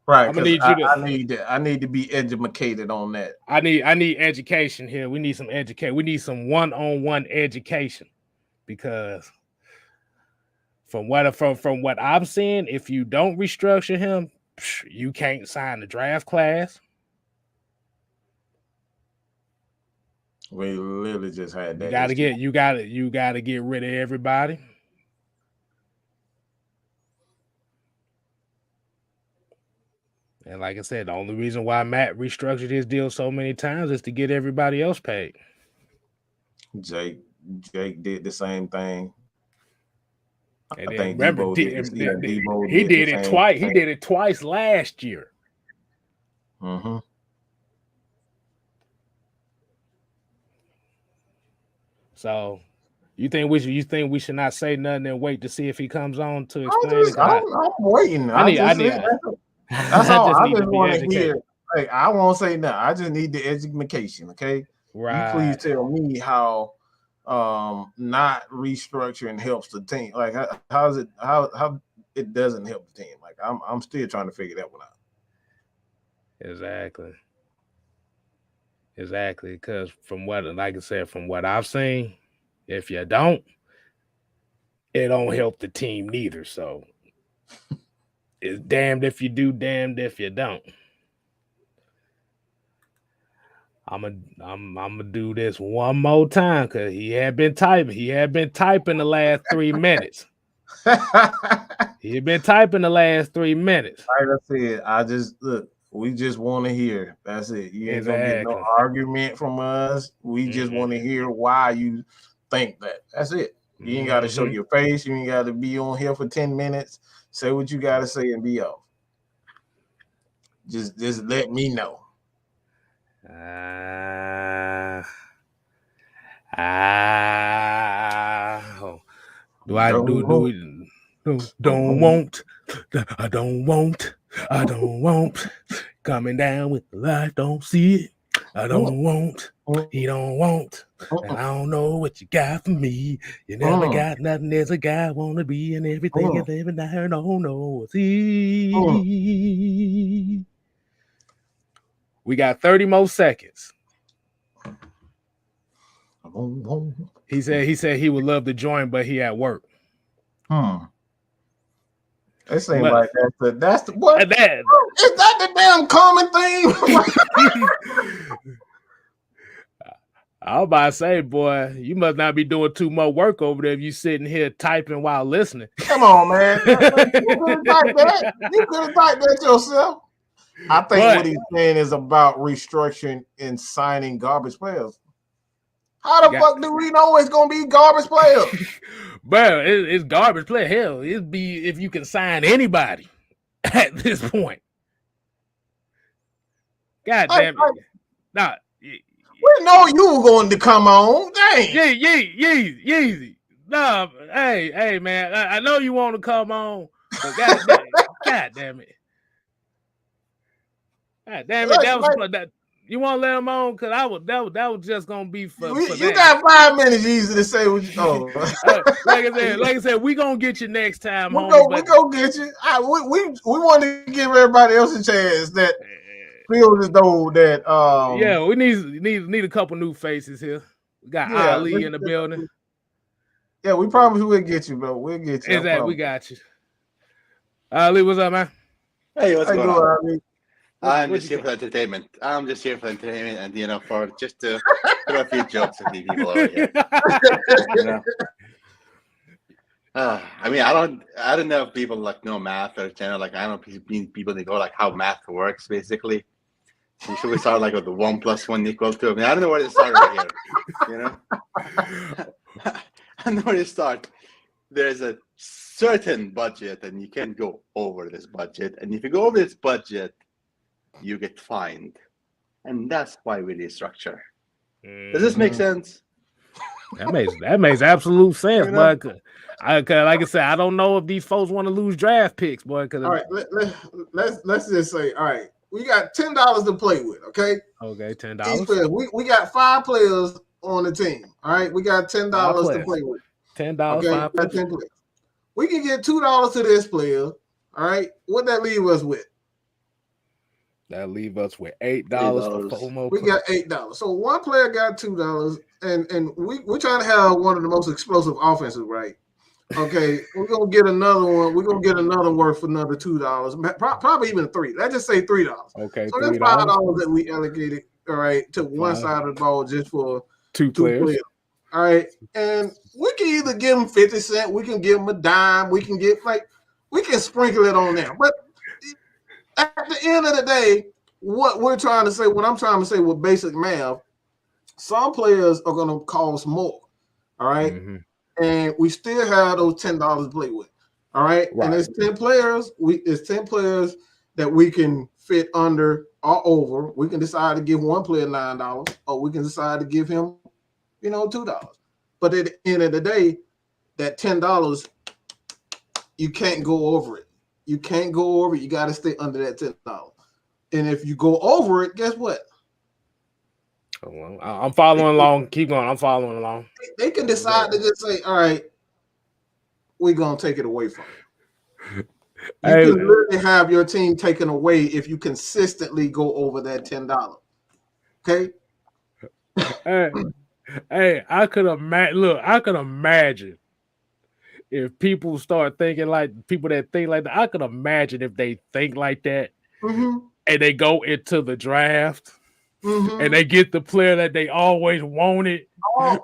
right, I need to be educated on that. I need education here. We need some education. We need some one-on-one education because from what I'm seeing, if you don't restructure him, you can't sign the draft class. We literally just had that. You gotta get rid of everybody. And like I said, the only reason why Matt restructured his deal so many times is to get everybody else paid. Jake did the same thing. And I think Debo he did it twice. He did it twice last year. Mm-hmm. So, you think we should not say nothing and wait to see if he comes on to explain it? I'm waiting. That's all. I just want to hear. Like, I won't say nothing. I just need the education. Okay. Right. You please tell me how not restructuring helps the team. Like, how it doesn't help the team. Like, I'm still trying to figure that one out. Exactly, because from what I've seen, if you don't, it don't help the team neither. So it's damned if you do, damned if you don't. I'm gonna do this one more time because he had been typing. He had been typing the last 3 minutes. He had been typing the last 3 minutes. Like I said, we just want to hear. That's it. You ain't gonna get no argument from us. We just want to hear why you think that. That's it. You ain't got to show your face. You ain't got to be on here for 10 minutes. Say what you got to say and be off. Just let me know. I don't want coming down with the light, don't see it. I don't want, he don't want, and I don't know what you got for me. You never got nothing as a guy wanna be, and everything is living there, no. See. We got 30 more seconds. He said he would love to join, but he at work. It seems like that's the what? Is that the damn common theme? I was about to say, boy, you must not be doing too much work over there if you sitting here typing while listening. Come on, man. You could have typed that yourself. I think what he's saying is about restructuring and signing garbage players. How the fuck do we know it's gonna be garbage players? Bro, it's garbage player. Hell, it'd be if you can sign anybody at this point. God damn it. Nah. We know you were going to come on. Dang. Yeezy. Nah, hey, man. I know you want to come on, God damn it. God damn it. That you want to let them on? Because that was just gonna be for you that. got 5 minutes easy to say what you like I said, we gonna get you next time, we homie. We go get you. We want to give everybody else a chance that feels as though that yeah, we need a couple new faces here. We got Ali in the building. Yeah, we promise we'll get you, bro. We'll get you. Exactly, we got you. Ali, what's up, man? Hey, what's going on? Ali? I'm just here for entertainment. I'm just here for entertainment, and for just to throw a few jokes at the people over here. I mean, I don't know if people like know math or like I don't know people they go like how math works basically. Should we start like with the 1 + 1 = 2? I mean, I don't know where to start right here. I don't know where to start. There's a certain budget, and you can't go over this budget. And if you go over this budget, you get fined, and that's why we restructure. Does this make sense? That makes absolute sense, but like I said, I don't know if these folks want to lose draft picks, boy. All right, let's just say, all right, we got $10 to play with, okay? Okay, $10. We got 5 players on the team. All right, we got $10 to play with. $10, okay? 5 players. 10 players. We can get $2 to this player. All right, what that leave us with? That leave us with $8 for 4 more. We got $8. So one player got $2, and we're trying to have one of the most explosive offenses, right? Okay, we're gonna get another one. We're gonna get another worth for another $2, probably even $3. Let's just say $3. Okay, so that's $5 that we allocated. All right, to one side of the ball just for two players. All right, and we can either give them 50 cents, we can give them a dime, we can sprinkle it on there. But at the end of the day, what I'm trying to say with basic math, some players are gonna cost more. All right. Mm-hmm. And we still have those $10 to play with. All right. And it's 10 players. It's 10 players that we can fit under or over. We can decide to give one player $9, or we can decide to give him, $2. But at the end of the day, that $10, you can't go over it. You can't go over it. You got to stay under that $10. And if you go over it, guess what? Well, I'm following along. Keep going. I'm following along. They can decide to just say, all right, we're going to take it away from you. You can literally have your team taken away if you consistently go over that $10. Okay? Hey, I could imagine if people start thinking like people that think like that. I could imagine if they think like that and they go into the draft. Mm-hmm. And they get the player that they always wanted,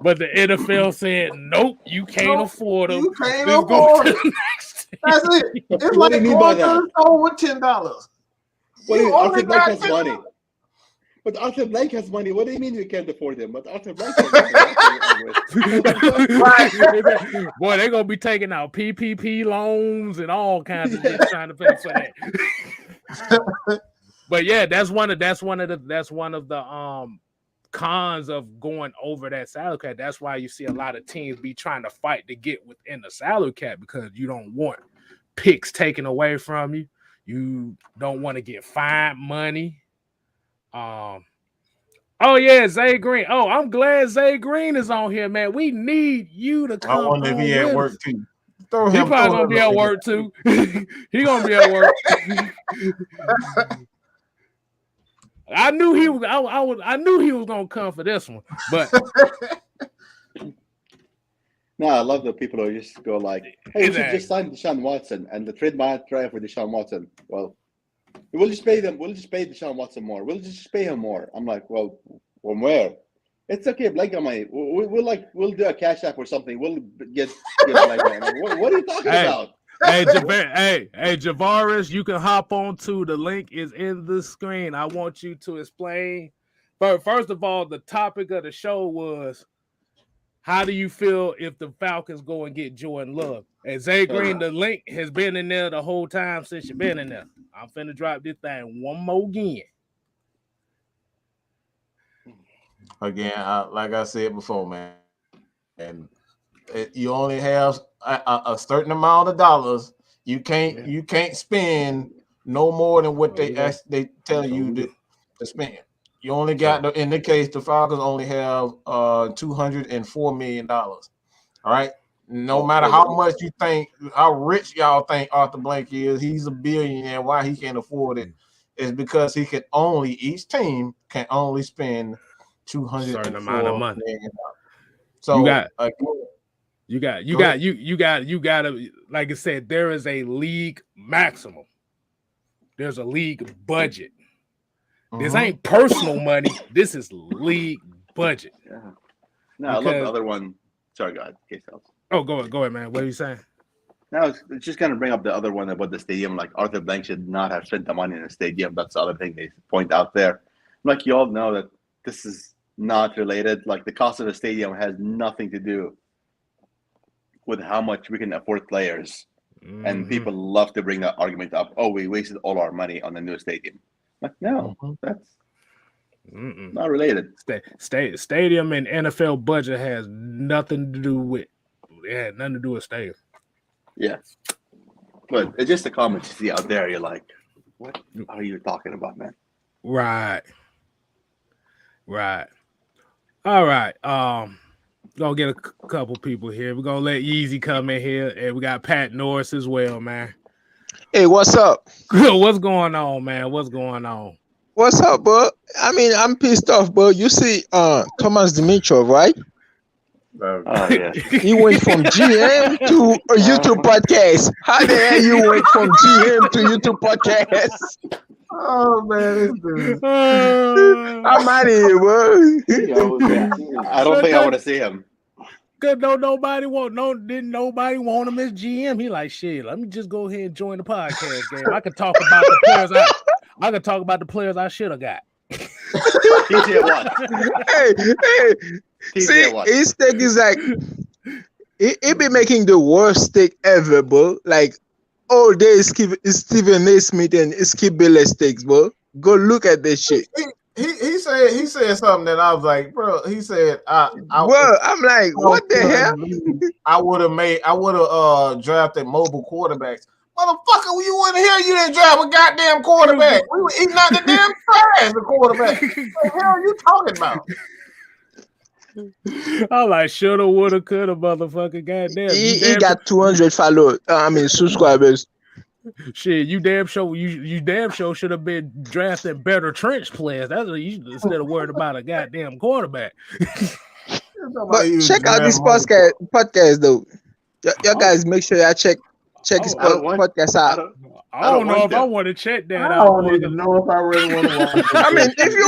but the NFL said, "Nope, you can't afford them. You can't afford them." That's it. It's like going to the store with $10. Arthur Blank has money. But Arthur Blank has money. What do you mean you can't afford him? But Arthur Blank has money. Boy, they're gonna be taking out PPP loans and all kinds of shit trying to pay for that. But yeah, that's one of the cons of going over that salary cap. That's why you see a lot of teams be trying to fight to get within the salary cap, because you don't want picks taken away from you. You don't want to get fined money. Oh yeah, Zay Green. Oh, I'm glad Zay Green is on here, man. We need you to come. I wonder if he at work too. He probably gonna be at work too. He gonna be at work. I knew he was. I knew he was gonna come for this one, but no, I love the people who just go like, "Hey, we should just sign Deshaun Watson and the trade my try for Deshaun Watson." Well, we'll just pay them. We'll just pay Deshaun Watson more. We'll just pay him more. I'm like, well, from where? It's okay, Blake. We'll do a cash app or something. We'll get like what are you talking about? Hey, Javaris, you can hop on to the link is in the screen. I want you to explain. But first of all, the topic of the show was, how do you feel if the Falcons go and get Jordan Love? And Zay Green, the link has been in there the whole time since you've been in there. I'm finna drop this thing one more again. Again, like I said before, man, and you only have a certain amount of dollars You can't spend no more than what they tell you to spend. You only got in the case the Falcons only have $204 million. All right. No matter how much you think, how rich y'all think Arthur Blank is, he's a billionaire. Why he can't afford it is because each team can only spend $204 million. So you got to, like I said, there is a league maximum. There's a league budget. This ain't personal money. This is league budget. Yeah. No, I love the other one. Sorry, God. Oh, go ahead, man. What are you saying? No, it's just going to bring up the other one about the stadium. Like, Arthur Blank should not have spent the money in the stadium. That's the other thing they point out there. Like, you all know that this is not related. Like, the cost of the stadium has nothing to do with how much we can afford players. Mm-hmm. And people love to bring that argument up. Oh, we wasted all our money on the new stadium. Like, no, that's not related. Stadium and NFL budget has nothing to do with. It had nothing to do with stadium. Yeah, but it's just the comments you see out there. You're like, what are you talking about, man? Right. All right. Gonna get a couple people here. We're gonna let Yeezy come in here, and we got Pat Norris as well, man. Hey, what's up? What's going on, man? What's going on? What's up, bro? I mean, I'm pissed off, bro. You see, Thomas Dimitrov, right? Yeah. He went from GM to a YouTube podcast. How the hell you went from GM to YouTube podcast? Oh man, I'm out of here, bro. I don't think I want to see him. Cause didn't nobody want him as GM. He like, shit, let me just go ahead and join the podcast game. I could talk about the players I should have got. TJ what? Hey. See, his take is like he be making the worst steak ever, bro. Like all day Stephen A. Smith and Skip Bayless steaks, bro. Go look at this shit. He said something that I was like, bro. He said, I'm like, what the hell? I would have drafted mobile quarterbacks. Motherfucker, you wouldn't hear you didn't draft a goddamn quarterback. We were eating out the damn trash, the quarterback. What the hell are you talking about? I like shoulda, woulda, coulda, motherfucker. Goddamn, he got 200 followers. Subscribers. Shit, you damn sure should have been drafting better trench players. That's what you instead of worried about a goddamn quarterback. But check out this podcast though. Y'all guys make sure y'all check his podcast out. I don't know if I want to check that out. I don't even know if I really want to watch it. I mean, if you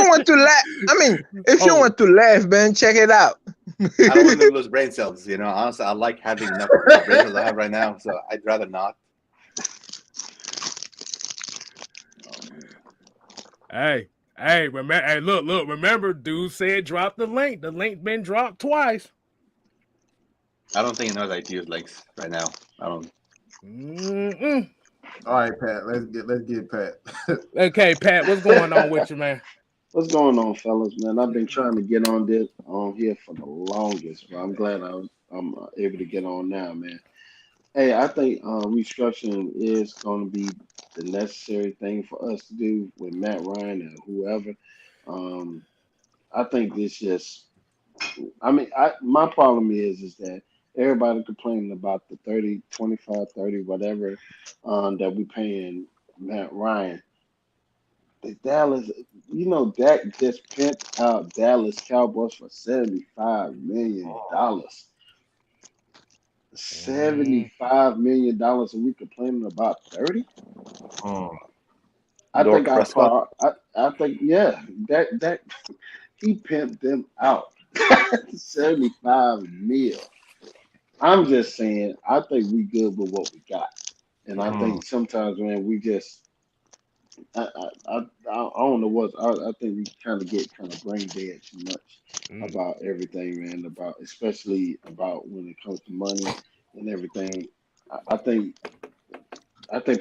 want to laugh, man, check it out. I don't want to lose brain cells. You know, honestly, I like having enough brain cells I have right now, so I'd rather not. Hey, remember, dude said drop the link. The link been dropped twice. I don't think he knows how to use links right now. I don't. All right, Pat. Let's get Pat. Okay, Pat, what's going on with you, man? What's going on, fellas, man? I've been trying to get on here for the longest, but I'm glad I'm able to get on now, man. Hey, I think restructuring is going to be the necessary thing for us to do with Matt Ryan and whoever. I think this just, my problem is that everybody complaining about the 30, 25, 30, whatever that we paying Matt Ryan. The Dallas, Dak just pimped out Dallas Cowboys for $75 million. $75 million, and we complaining about 30. I think that he pimped them out. 75 mil. I'm just saying, I think we good with what we got, and I think sometimes, man, we just, I don't know what I think we kind of brain dead too much about everything, man. Especially about when it comes to money and everything. I think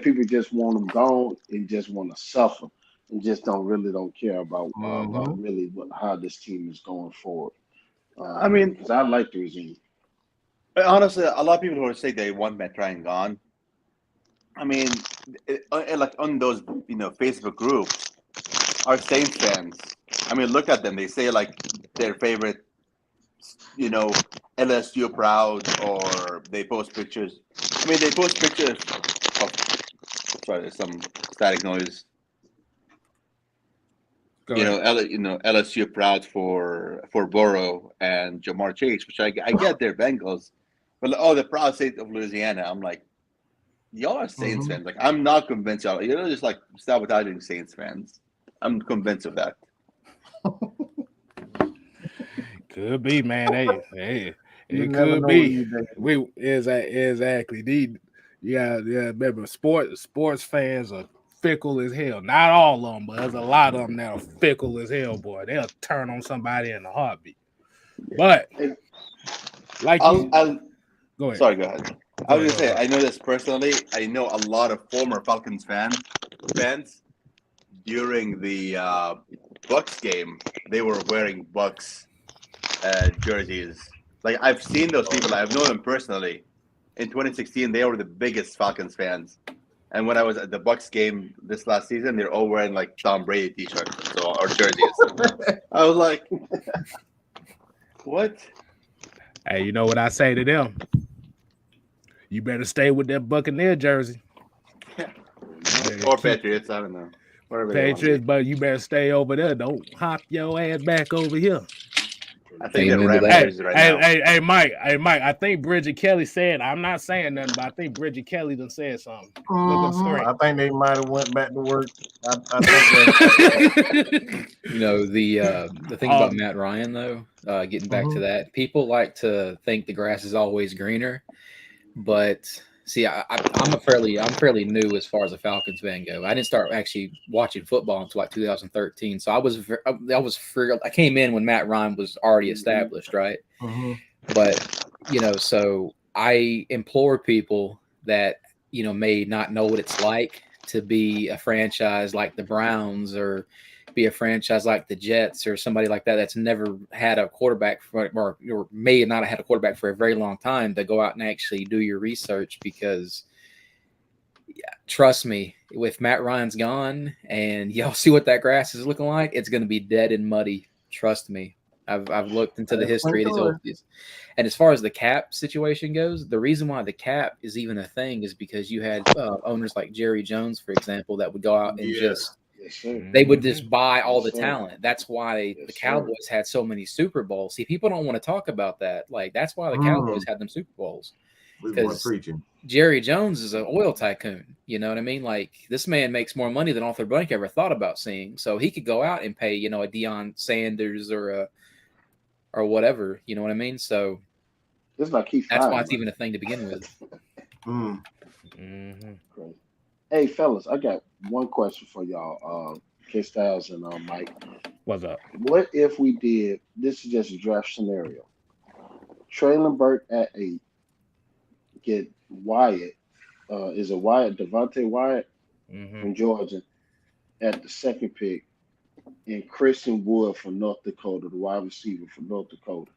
people just want them gone and just want to suffer and just don't care about really how this team is going forward. Because I like the regime. Honestly, a lot of people who say they want Matt Ryan gone. I mean, like on those Facebook groups, are Saints fans. I mean, look at them. They say like their favorite, LSU proud, or they post pictures. I mean, they post pictures of. Sorry, there's some static noise. LSU proud for Burrow and Jamar Chase, which I get their Bengals, but the proud state of Louisiana. I'm like, y'all are Saints fans. Like, I'm not convinced y'all. You're just like sabotaging Saints fans. I'm convinced of that. Could be, man. Hey, it could be. Exactly. Yeah. Remember, sports fans are fickle as hell. Not all of them, but there's a lot of them that are fickle as hell, boy. They'll turn on somebody in a heartbeat. But like, go ahead. Sorry, go ahead. I was gonna say, I know this personally. I know a lot of former Falcons fans during the Bucs game. They were wearing Bucs jerseys. Like, I've seen those people. I've known them personally. In 2016, they were the biggest Falcons fans. And when I was at the Bucs game this last season, they're all wearing like Tom Brady t-shirts or jerseys. I was like, what? Hey, you know what I say to them? You better stay with that Buccaneer jersey. Or Patriots, I don't know. Patriots, but you better stay over there. Don't hop your ass back over here. I think they're Rams right now. Hey, Mike. I think Bridget Kelly said. I'm not saying nothing, but I think Bridget Kelly done said something. I think they might have went back to work. I think the thing about Matt Ryan though, getting back to that, people like to think the grass is always greener, but see, I'm fairly new as far as the Falcons fan go. I didn't start actually watching football until like 2013. So I came in when Matt Ryan was already established, right? But so I implore people that may not know what it's like to be a franchise like the Browns or be a franchise like the Jets or somebody like that that's never had a quarterback or may not have had a quarterback for a very long time, to go out and actually do your research, because trust me, if Matt Ryan's gone and y'all see what that grass is looking like, it's going to be dead and muddy. Trust me. I've looked into the history of these. And as far as the cap situation goes, the reason why the cap is even a thing is because you had owners like Jerry Jones, for example, that would go out and they would just buy all the talent. That's why the Cowboys had so many Super Bowls. See, people don't want to talk about that. Like, that's why the Cowboys had them Super Bowls. Because Jerry Jones is an oil tycoon. You know what I mean? Like, this man makes more money than Arthur Blank ever thought about seeing. So he could go out and pay, a Deion Sanders or whatever. You know what I mean? So it's like that's why it's even a thing to begin with. Great. Hey, fellas, I got one question for y'all, K-Styles and Mike. What's up? What if we did, this is just a draft scenario, Traylon Burke at 8, get Wyatt, is it Wyatt, Devontae Wyatt from Georgia at the 2nd pick, and Christian Wood from North Dakota, the wide receiver from North Dakota,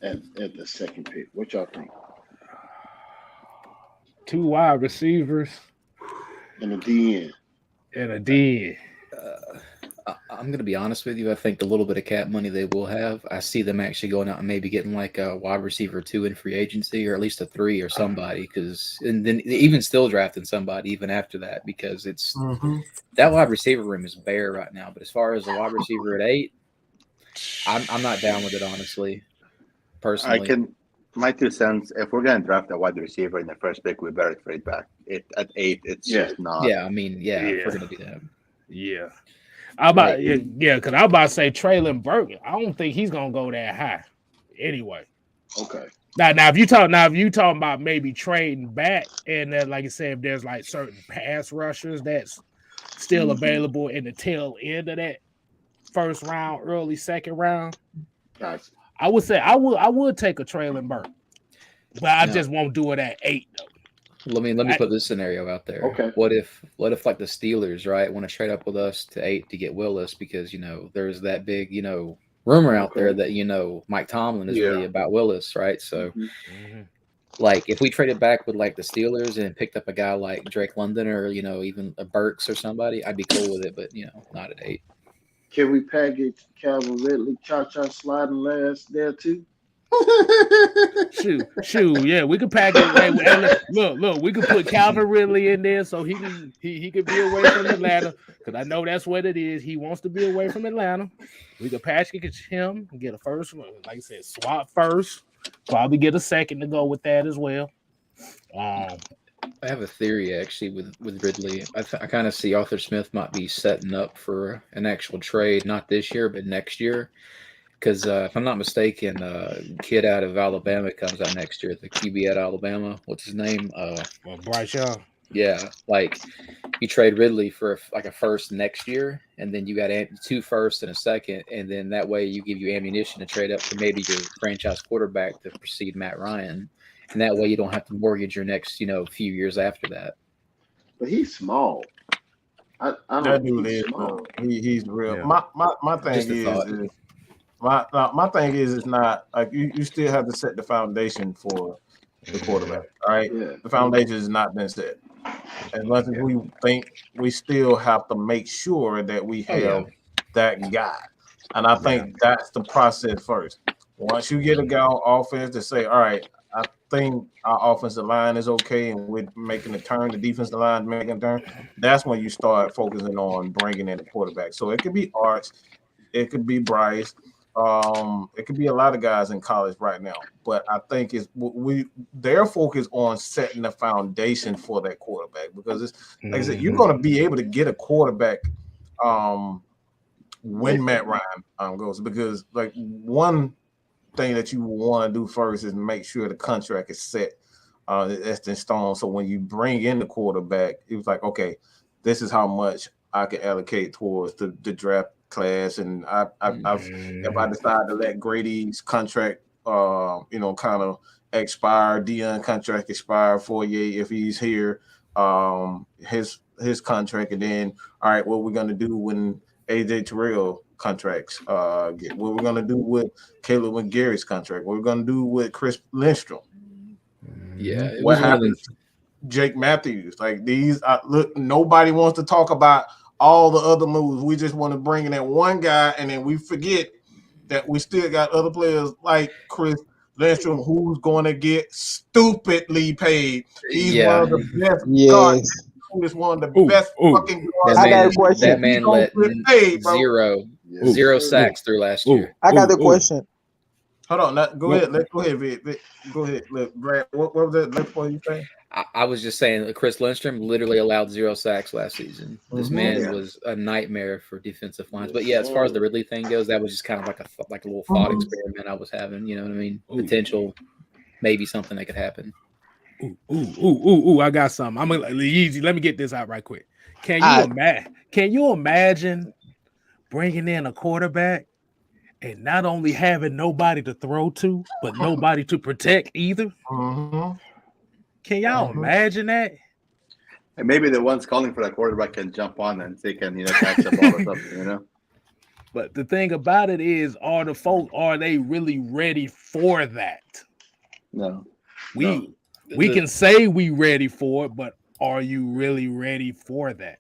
at the 2nd pick? What y'all think? 2 wide receivers. And a DN. I'm going to be honest with you. I think the little bit of cap money they will have, I see them actually going out and maybe getting like a wide receiver 2 in free agency, or at least a 3 or somebody. And then even still drafting somebody even after that, because it's that wide receiver room is bare right now. But as far as a wide receiver at 8, I'm not down with it, honestly. Personally, my 2 cents, if we're going to draft a wide receiver in the first pick, we better trade back. At 8, it's just not. Yeah, I mean, if we're going to do that. Yeah. Because I'm about to say Traylon Burke. I don't think he's going to go that high anyway. Okay. Now, if you talking about maybe trading back, and then, like I said, if there's like certain pass rushers that's still available in the tail end of that first round, early second round, gotcha. I would say I would take a Traylon Burke, but I just won't do it at 8 though. Let me put this scenario out there. Okay. What if like the Steelers, right, want to trade up with us to 8 to get Willis, because there's that big rumor out there that Mike Tomlin is really about Willis, right? So Like if we traded back with like the Steelers and picked up a guy like Drake London or even a Burks or somebody, I'd be cool with it. But not at 8. Can we package Calvin Ridley, cha-cha sliding last there too? Shoot, yeah, we could pack it. Hey, look, we could put Calvin Ridley in there so he could be away from Atlanta, because I know that's what it is. He wants to be away from Atlanta. We could package him and get a first one, like I said, swap first. Probably get a second to go with that as well. I have a theory actually with Ridley. I kind of see Arthur Smith might be setting up for an actual trade, not this year but next year. Because if I'm not mistaken, kid out of Alabama comes out next year. The QB at Alabama, what's his name? Bryce Young. Yeah, like you trade Ridley for a first next year, and then you got 2 firsts and a second, and then that way you give you ammunition to trade up for maybe your franchise quarterback to precede Matt Ryan, and that way you don't have to mortgage your next few years after that. But he's small. I don't that dude is small. He's real. Yeah. My thing is my thing is not like you still have to set the foundation for the quarterback. All right, the foundation has not been set. As much as we think, we still have to make sure that we have that guy. And I think that's the process first. Once you get a guy on offense to say, all right, I think our offensive line is okay and we're making a turn, the defensive line making a turn, that's when you start focusing on bringing in the quarterback. So it could be Arch, it could be Bryce, it could be a lot of guys in college right now, but I think their focus on setting the foundation for that quarterback, because it's like I said, you're going to be able to get a quarterback when Matt Ryan goes, because like one thing that you want to do first is make sure the contract is set, that's in stone. So when you bring in the quarterback, it was like, okay, this is how much I can allocate towards the draft class, and if I decide to let Grady's contract, kind of expire, Dion contract expire, Fourier if he's here, his contract, and then all right, what we're gonna do when AJ Terrell contracts what we're gonna do with Caleb McGarry's contract, what we're gonna do with Chris Lindstrom, what happens to Jake Matthews, like these. Look, nobody wants to talk about all the other moves. We just want to bring in that one guy, and then we forget that we still got other players like Chris Lindstrom, who's going to get stupidly paid. He's one of the best guards. He's one of the best fucking guards. I got a question. That man let zero sacks through last year. I got a question. Hold on. Go ahead. Go ahead, Vic. Go ahead. Look, Brad, what was that next point you saying? I was just saying that Chris Lindstrom literally allowed 0 sacks last season. This man was a nightmare for defensive lines. But yeah, as far as the Ridley thing goes, that was just kind of like a little thought experiment I was having. You know what I mean? Potential, maybe something that could happen. Ooh! I got something. I'm gonna easy. Let me get this out right quick. Can you imagine bringing in a quarterback and not only having nobody to throw to, but nobody to protect either? Can y'all imagine that? And maybe the ones calling for that quarterback can jump on and they can, catch the ball or something, But the thing about it is, are they really ready for that? No. We can say we ready for it, but are you really ready for that?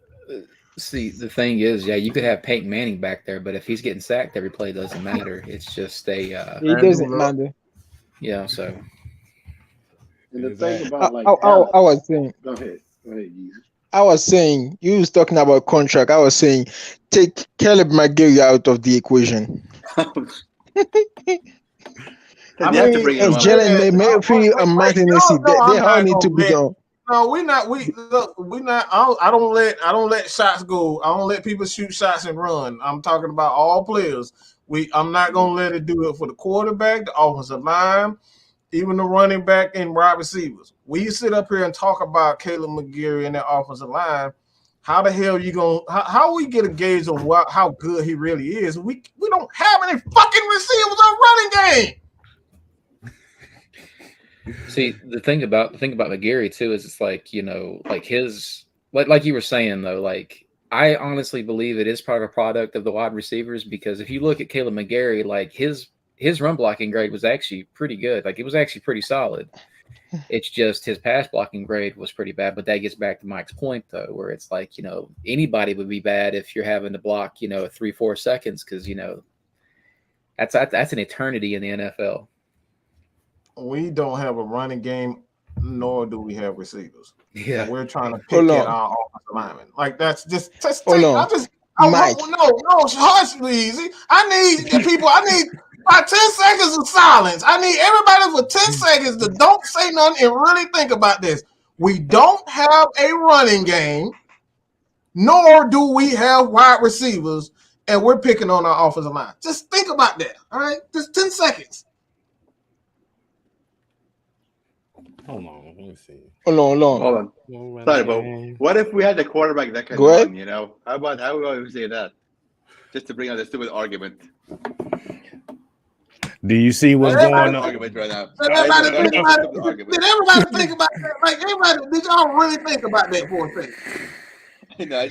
See, the thing is, you could have Peyton Manning back there, but if he's getting sacked every play, doesn't matter. It's just it doesn't matter. Yeah, so. And the thing about I was saying. Go ahead, Jesus. I was saying, you was talking about contract. I was saying, take Caleb McGarry out of the equation. Jalen Mayfield and Martinez, they all need to be gone. No, we're not. I don't let shots go. I don't let people shoot shots and run. I'm talking about all players. I'm not gonna let it do it for the quarterback, the offensive line, even the running back and wide receivers. We sit up here and talk about Caleb McGarry and that offensive line. How the hell you gonna? How we get a gauge on how good he really is? We don't have any fucking receivers on running game. See, the thing about McGarry too is it's like, his like you were saying though, like I honestly believe it is part of a product of the wide receivers, because if you look at Caleb McGarry, like his run blocking grade was actually pretty good. Like it was actually pretty solid. It's just his pass blocking grade was pretty bad. But that gets back to Mike's point, though, where it's like, anybody would be bad if you're having to block, 3-4 seconds because, that's an eternity in the NFL. We don't have a running game, nor do we have receivers. Yeah, and we're trying to pick at our offensive linemen. Like that's just. Mike. Hush, please. I need the people. I need about 10 seconds of silence. I need everybody for 10 seconds to don't say nothing and really think about this. We don't have a running game, nor do we have wide receivers, and we're picking on our offensive line. Just think about that. All right, just 10 seconds. Hold on, let me see. Hold on. Sorry, but what if we had the quarterback that can run, How about how would we say that? Just to bring out the stupid argument. Do you see what's going on? Argument right now. Did everybody think about that? Like, did y'all really think about that for a second? No, I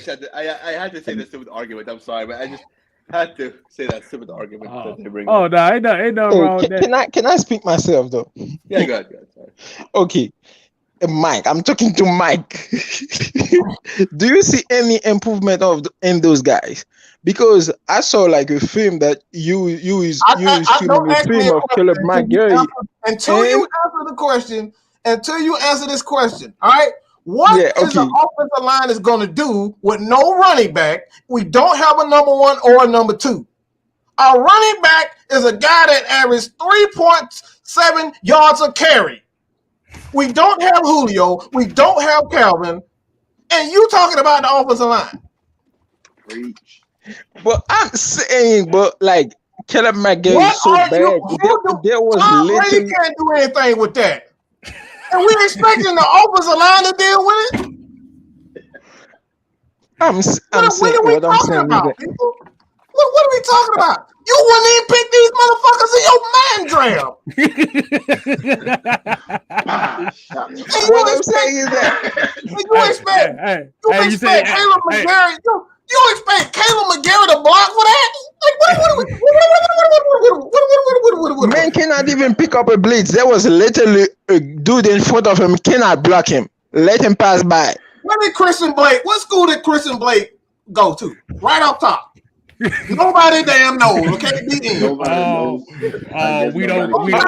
had to say the stupid argument. I'm sorry, but I just had to say that stupid argument that they bring up. No, ain't no wrong with that. Can I speak myself though? Yeah, go ahead. Sorry. Okay. Mike, I'm talking to Mike. Do you see any improvement in those guys? Because I saw like a film that you is filming a film of Caleb McGarry. Until you answer this question, all right? What is the offensive line is going to do with no running back? We don't have a number one or a number two. Our running back is a guy that averages 3.7 yards a carry. We don't have Julio. We don't have Calvin. And you talking about the offensive line. Preach. But I'm saying, like, Caleb McGarry is so bad. There was Brady can't do anything with that. And we expecting the offensive line to deal with it? I'm saying what are we talking about, people? What are we talking about? You wouldn't even pick these motherfuckers in your man draft. What I'm saying is that you expect Caleb McGarry. You expect Caleb McGarry to block for that? Like, what? Man cannot even pick up a blitz. There was literally a dude in front of him. Cannot block him. Let him pass by. What school did Christian Blake go to? Right off top. Nobody damn knows. Okay, I'm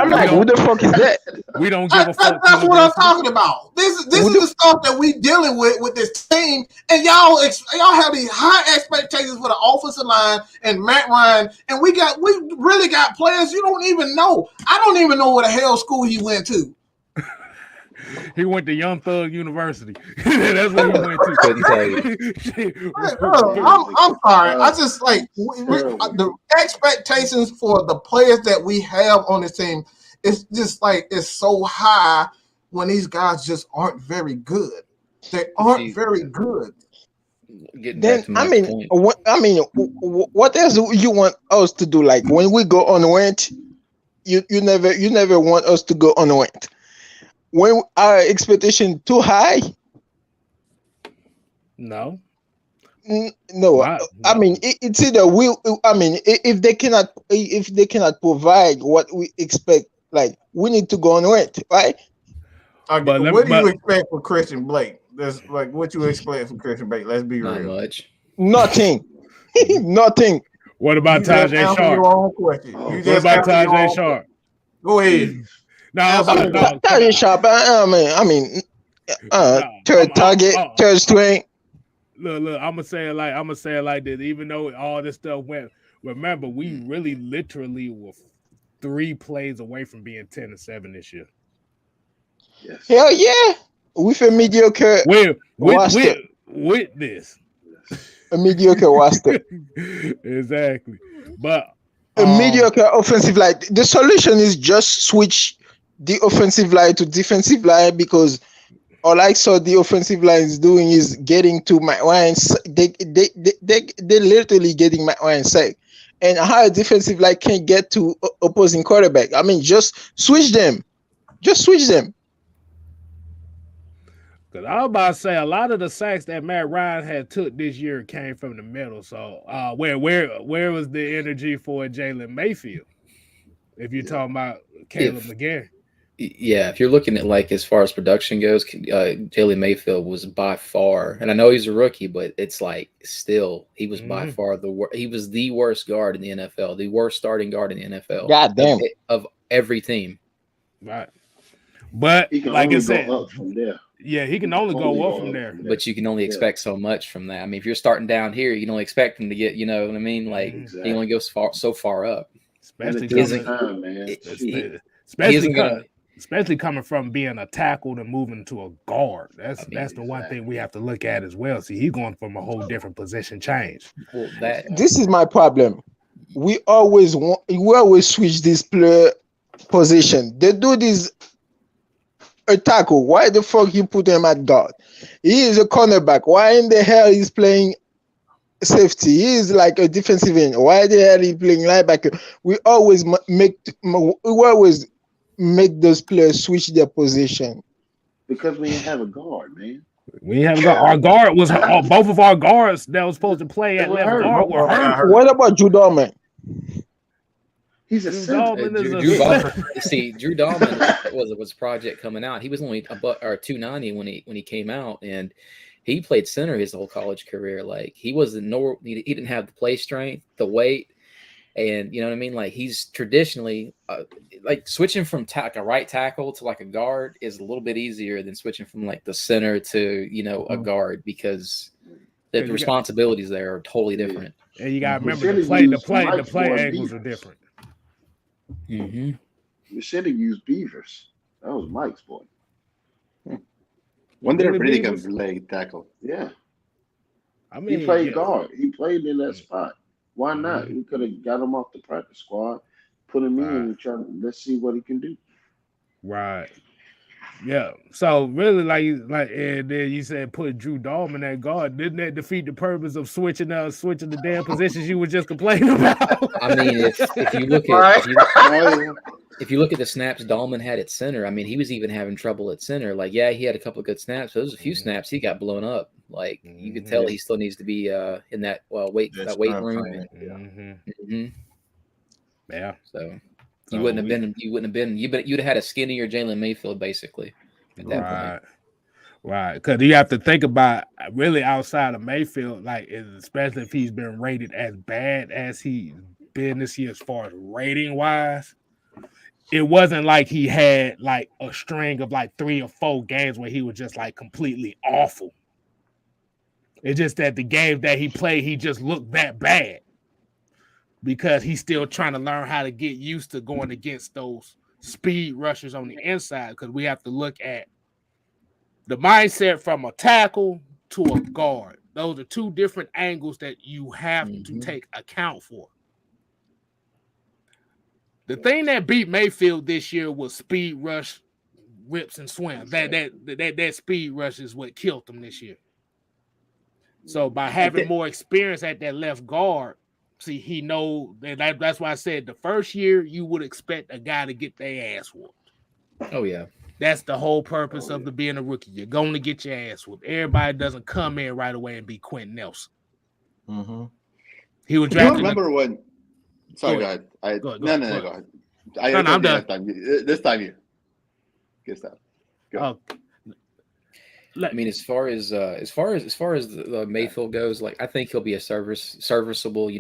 like, who the fuck is that? We don't give a fuck. That's what I'm talking about. This is the stuff that we dealing with this team, and y'all have these high expectations for the offensive line and Matt Ryan, and we really got players you don't even know. I don't even know what the hell school he went to. He went to Young Thug University. That's what he went to. I'm sorry. I just like the expectations for the players that we have on this team. It's just like it's so high when these guys just aren't very good. They aren't very good. What else do you want us to do? Like when we go on rent, you never want us to go on rent. When our expectation too high? No. I mean, it's either if they cannot provide what we expect, like we need to go on rent, right? Okay, what do you expect for Christian Blake? That's like what you expect from Christian Blake. Let's be real. Much. Nothing. Nothing. What about Tajay Sharp? What about Tajay Sharp? Go ahead. Tajay Sharp. Third target, third string. Look. I'm gonna say it like this. Even though all this stuff went, remember we really literally were 3 plays away from being 10-7 this year. Yes. Hell yeah, with a mediocre roster. With this, a mediocre roster. Exactly, but a mediocre offensive line. The solution is just switch the offensive line to defensive line because all I saw the offensive line is doing is getting to Matt Ryan's. They literally getting Matt Ryan sack, and how a defensive line can't get to opposing quarterback. I mean, just switch them. Just switch them. Because I was about to say a lot of the sacks that Matt Ryan had took this year came from the middle. So where was the energy for Jalen Mayfield? If you're talking about Caleb McGarry. Yeah, if you're looking at like as far as production goes, Jalen Mayfield was by far, and I know he's a rookie, but it's like still he was by far he was the worst guard in the NFL, the worst starting guard in the NFL. God damn. Of every team. Right. But he can like only I said, go up from there. Yeah, he can only go up from there. But you can only expect so much from that. I mean, if you're starting down here, you can only expect him to get, you know what I mean? Like he only goes so far up. Especially coming from being a tackle to moving to a guard. That's the one thing we have to look at as well. See, he's going from a whole different position change. Well, this is my problem. We always switch this player position. They do this a tackle. Why the fuck you put him at guard? He is a cornerback. Why in the hell he's playing safety? He is like a defensive end. Why the hell he playing linebacker? We always make those players switch their position. Because we didn't have a guard, man. We have our guard was both of our guards that was supposed to play at left guard were hurt. What about Drew Dahlman? He's a center. Drew Dahlman was a project coming out. He was only about 290 when he came out, and he played center his whole college career. Like he didn't have the play strength, the weight, and you know what I mean. Like he's traditionally like switching from a right tackle to like a guard is a little bit easier than switching from like the center to a guard because the responsibilities there are totally different. And you gotta remember the play angles are different. We should have used Beavers. That was Mike's boy. One day really good leg tackle. Yeah. I mean, he played guard. He played in that spot. Why not? We could have got him off the practice squad, put him in, and let's see what he can do. Right. Yeah. So really, like, and then you said put Drew Dahlman at guard. Didn't that defeat the purpose of switching the damn positions you were just complaining about? I mean, if you look at the snaps Dahlman had at center, I mean, he was even having trouble at center. Like, yeah, he had a couple of good snaps. But there was a few snaps he got blown up. Like you could tell he still needs to be in that weight room. Yeah. So. You'd have had a skinnier Jalen Mayfield basically at that point. Right. Because you have to think about really outside of Mayfield, like especially if he's been rated as bad as he's been this year as far as rating wise. It wasn't like he had like a string of like 3 or 4 games where he was just like completely awful. It's just that the game that he played, he just looked that bad. Because he's still trying to learn how to get used to going against those speed rushers on the inside. Because we have to look at the mindset from a tackle to a guard. Those are 2 different angles that you have to take account for. The thing that beat Mayfield this year was speed rush, rips and swims. That speed rush is what killed him this year. So by having more experience at that left guard, see, he know that's why I said the first year you would expect a guy to get their ass whooped. Oh yeah, that's the whole purpose of being a rookie. You're going to get your ass whooped. Everybody doesn't come in right away and be Quentin Nelson. He was drafted. I remember when. Sorry, go ahead. Go ahead. I'm done. This time you. Good stuff. Go. I mean, as far as the Mayfield goes, like I think he'll be a serviceable,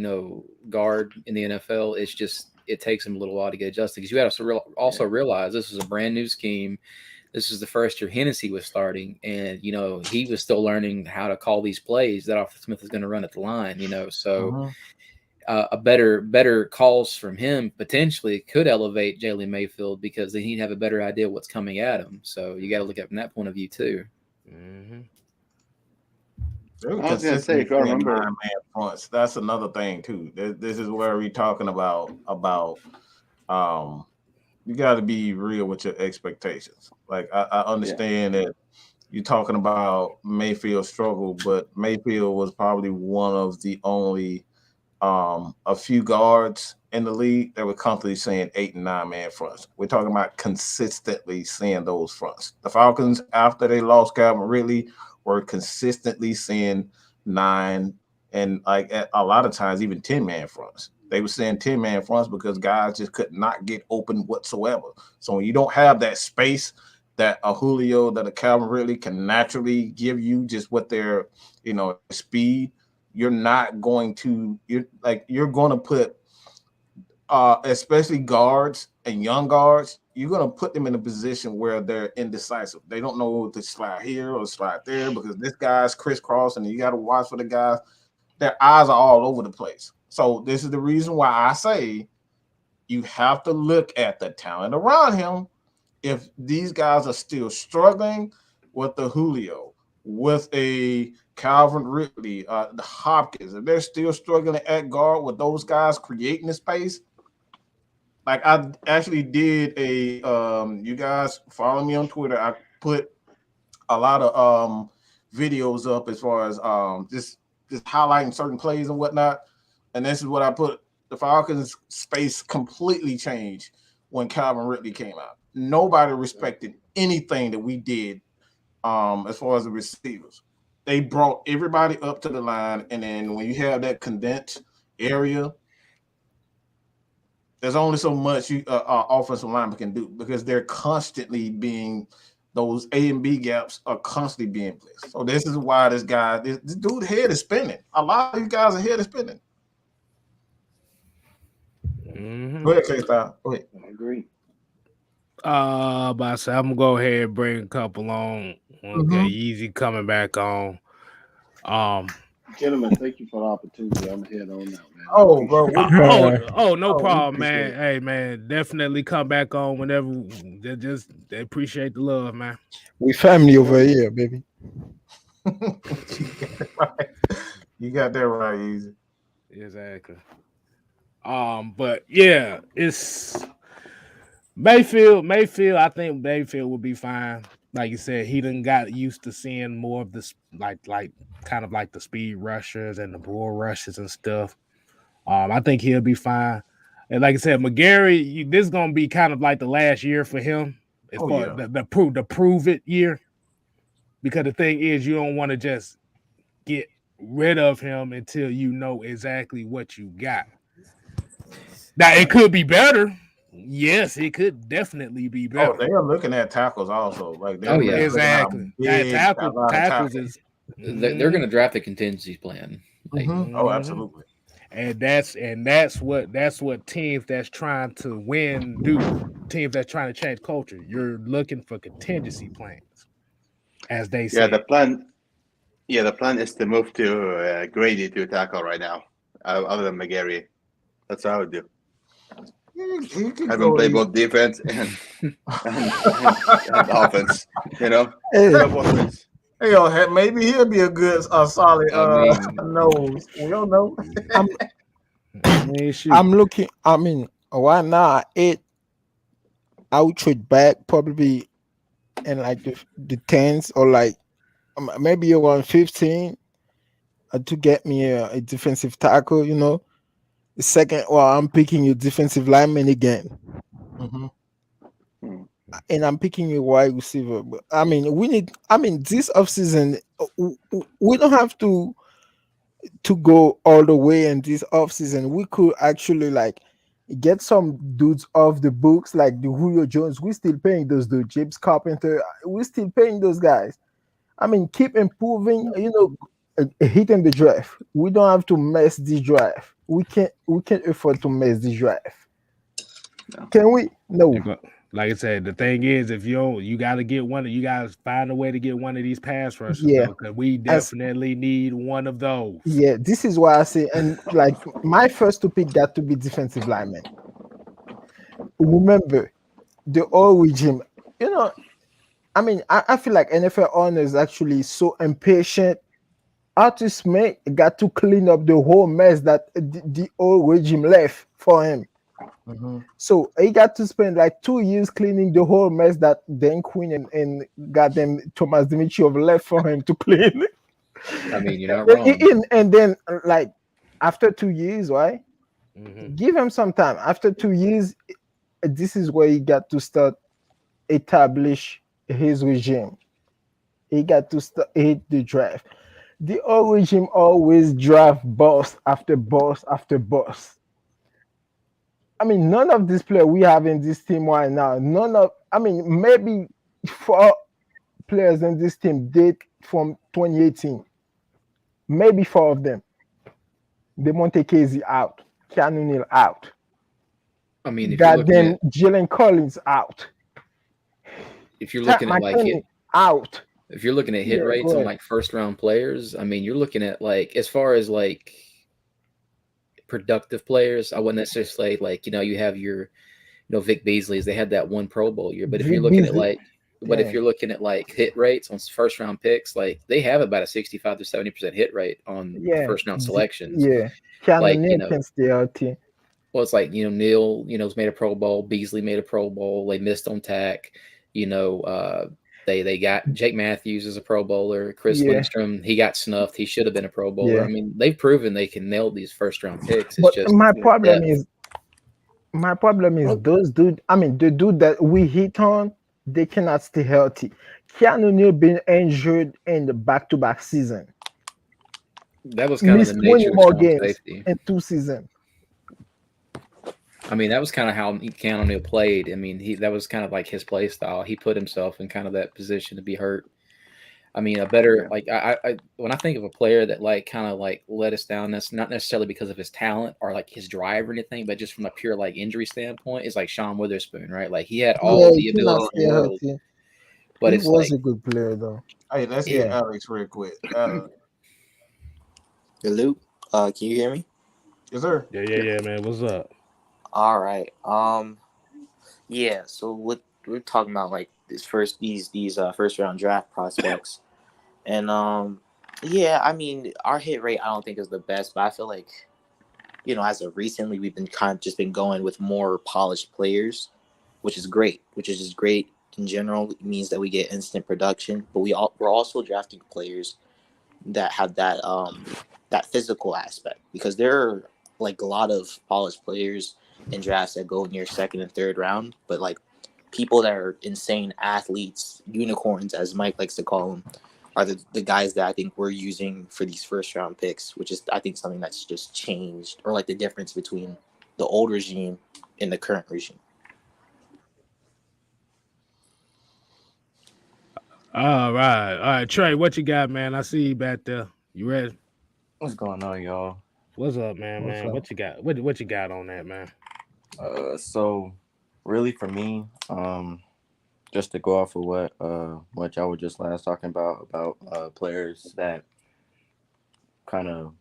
guard in the NFL. It's just it takes him a little while to get adjusted because you have to also realize this is a brand new scheme. This is the first year Hennessy was starting, and he was still learning how to call these plays that Arthur Smith is going to run at the line. So a better calls from him potentially could elevate Jalen Mayfield because then he'd have a better idea what's coming at him. So you got to look at it from that point of view too. I was gonna say, if I remember, fronts, that's another thing too. This is where we're talking about you got to be real with your expectations. Like I understand that you're talking about Mayfield's struggle, but Mayfield was probably one of the only a few guards in the league that were comfortably seeing 8 and 9 man fronts. We're talking about consistently seeing those fronts. The Falcons, after they lost Calvin Ridley, were consistently seeing 9 and like a lot of times even 10 man fronts. They were saying 10-man fronts because guys just could not get open whatsoever. So when you don't have that space that a Julio, that a Calvin Ridley can naturally give you, just what their, speed, you're not going to, you're going to put, especially guards and young guards, you're going to put them in a position where they're indecisive. They don't know to slide here or slide there because this guy's crisscrossing, and you got to watch for the guys. Their eyes are all over the place. So this is the reason why I say you have to look at the talent around him. If these guys are still struggling with the Julio, with a Calvin Ridley, the Hopkins, if they're still struggling at guard with those guys creating the space, like I actually did you guys follow me on Twitter. I put a lot of videos up as far as just highlighting certain plays and whatnot. And this is what I put. The Falcons' space completely changed when Calvin Ridley came out. Nobody respected anything that we did as far as the receivers. They brought everybody up to the line, and then when you have that condensed area, there's only so much offensive lineman can do because they're constantly being – those A and B gaps are constantly being placed. So this is why this dude's head is spinning. A lot of these guys' head is spinning. Mm-hmm. Go ahead, K-Style. Go ahead. I agree. But I said I'm gonna go ahead and bring a couple on. Okay, Easy coming back on. Gentlemen, thank you for the opportunity. I'm head on now, man. Oh, bro. No problem, man. Hey, man, definitely come back on whenever. They appreciate the love, man. We family over here, baby. You got that right, Easy. Exactly. But yeah, it's Mayfield. I think Mayfield will be fine. Like you said, he done got used to seeing more of this, like kind of like the speed rushers and the bull rushes and stuff. I think he'll be fine. And like I said, McGarry, this is gonna be kind of like the last year for him. As far as the prove it year. Because the thing is, you don't want to just get rid of him until you know exactly what you got. Now it could be better. Yes, it could definitely be better. Oh, they are looking at tackles also. Like, exactly. Tackles is they're going to draft a contingency plan. Oh, absolutely. And that's what teams that's trying to win do. Teams that's trying to change culture. You're looking for contingency plans, as they say. The plan is to move to Grady to tackle right now, other than McGarry. That's what I would do. Have him play both defense and offense. Hey, maybe he'll be a good, solid nose. We don't know. I'm looking. I mean, right now, I would trade back probably in like the 10s or like maybe around 15 to get me a defensive tackle. The second, I'm picking a defensive lineman again. And I'm picking a wide receiver. But I mean, this offseason, we don't have to go all the way in this offseason. We could actually like get some dudes off the books, like the Julio Jones. We're still paying those dudes. James Carpenter, we're still paying those guys. I mean, keep improving, hitting the draft. We don't have to mess this draft. We can't afford to mess this draft. No. Can we? No. Like I said, the thing is, if you got to get one. You got to find a way to get one of these pass rushers. Yeah, because we definitely need one of those. Yeah, this is why I say, and like my first to pick got to be defensive lineman. Remember, the old regime. I mean, I feel like NFL owners actually so impatient. Arthur Smith got to clean up the whole mess that the old regime left for him. So he got to spend like 2 years cleaning the whole mess that Dan Quinn and goddamn Thomas Dimitrov left for him to clean. I mean, you're not wrong. And then, like, after 2 years, right? Give him some time. After 2 years, this is where he got to start establish his regime. He got to hit the draft. The old regime always draft boss after boss after boss. I mean, none of these players we have in this team right now, maybe 4 players in this team date from 2018. Maybe 4 of them. DeMonte Casey out. Keanu Neal out. I mean, if you're looking Goddamn at Jalen Collins out. if you're looking at like hit, out. if you're looking at hit rates on like first round players, I mean, you're looking at like as far as like productive players, I wouldn't necessarily say like you have your Vic Beasley's. They had that one Pro Bowl year, but if you're looking at like if you're looking at like hit rates on first round picks, like they have about a 65 to 70% hit rate on first round selections. Yeah, like Neal can stay out here. Well, it's like Neal, made a Pro Bowl. Beasley made a Pro Bowl. They missed on tack. They got Jake Matthews as a Pro Bowler. Chris Lindstrom, he got snuffed. He should have been a Pro Bowler. I mean, they've proven they can nail these first round picks. It's just my problem is those dude. I mean, the dude that we hit on, they cannot stay healthy. Keanu Neal been injured in the back-to-back season. That was kind of the nature of more games safety in 2 seasons. I mean, that was kind of how Keanu Neal played. I mean, that was kind of like his play style. He put himself in kind of that position to be hurt. I mean, a better like I when I think of a player that like kind of like let us down, that's not necessarily because of his talent or like his drive or anything, but just from a pure like injury standpoint, is like Sean Witherspoon, right? Like he had all the ability in the world, but he was a good player though. Hey, let's get Alex real quick. Hello, can you hear me? Yes, sir. Yeah, man. What's up? All right. Yeah. So what we're talking about, like these first round draft prospects, and yeah. I mean, our hit rate I don't think is the best, but I feel like, as of recently, we've been kind of just been going with more polished players, which is great. Which is just great in general. It means that we get instant production, but we're also drafting players that have that physical aspect, because there are like a lot of polished players in drafts that go in your second and third round, but like people that are insane athletes, unicorns, as Mike likes to call them, are the guys that I think we're using for these first round picks, which is I think something that's just changed, or like the difference between the old regime and the current regime. All right, Trey, what you got, man? I see you back there. You ready? What's going on, y'all? What's up, man? What you got? What you got on that, man? So really for me, just to go off of what y'all were just last talking about players that kind of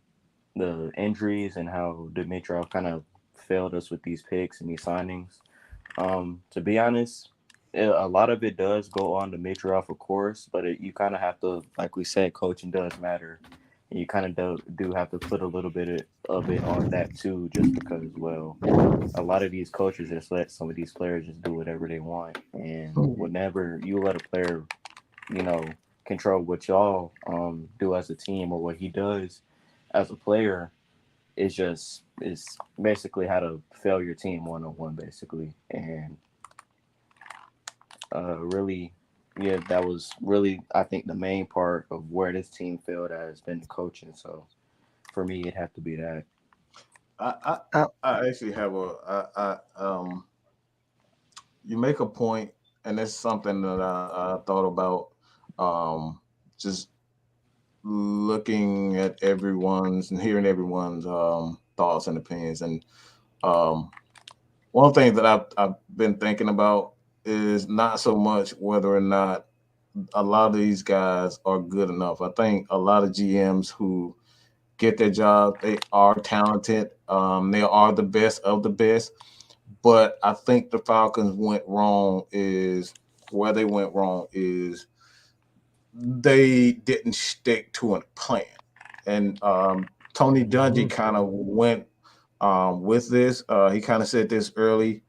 the injuries and how Dimitrov kind of failed us with these picks and these signings. To be honest, a lot of it does go on Dimitrov, of course, but you kind of have to, like we said, coaching does matter. And you kind of do have to put a little bit of it on that too, just because, well, a lot of these coaches just let some of these players just do whatever they want. And whenever you let a player, control what y'all do as a team or what he does as a player, it's basically how to fail your team 1-on-1, basically. And really, yeah, that was really, I think, the main part of where this team failed has been the coaching. So for me, it'd have to be that. I actually have you make a point, and it's something that I thought about, just looking at everyone's and hearing everyone's thoughts and opinions. And one thing that I've been thinking about is not so much whether or not a lot of these guys are good enough. I think a lot of GMs who get their job, they are talented. They are the best of the best. But I think the Falcons went wrong is they didn't stick to a plan. And Tony Dungy kind of went with this. He kind of said this early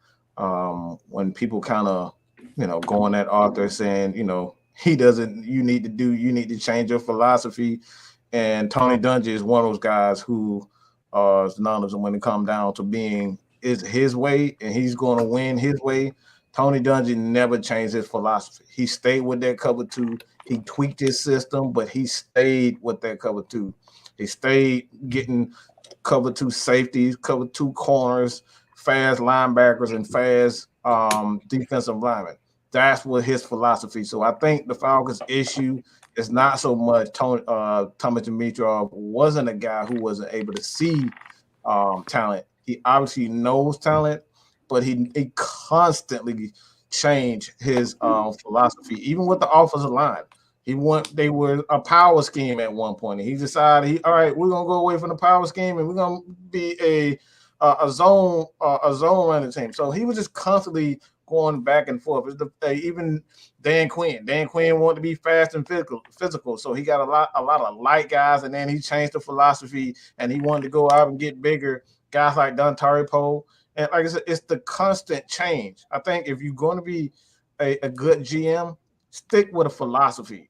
when people kind of, going at Arthur saying, you need to change your philosophy. And Tony Dungy is one of those guys who is synonymous when it comes down to being is his way and he's going to win his way. Tony Dungy never changed his philosophy. He stayed with that cover two. He tweaked his system, but he stayed with that cover two. He stayed getting cover two safeties, cover two corners, fast linebackers and fast defensive linemen. That's what his philosophy. So I think the Falcons' issue is not so much Thomas Dimitrov wasn't a guy who wasn't able to see talent. He obviously knows talent, but he constantly changed his philosophy, even with the offensive line. They were a power scheme at one point. And he decided, all right, we're gonna go away from the power scheme and we're gonna be a zone running team. So he was just constantly going back and forth. Even Dan Quinn wanted to be fast and physical. So he got a lot of light guys, and then he changed the philosophy and he wanted to go out and get bigger guys like Dontari Poe. And like I said, it's the constant change. I think if you're going to be a good GM, stick with a philosophy.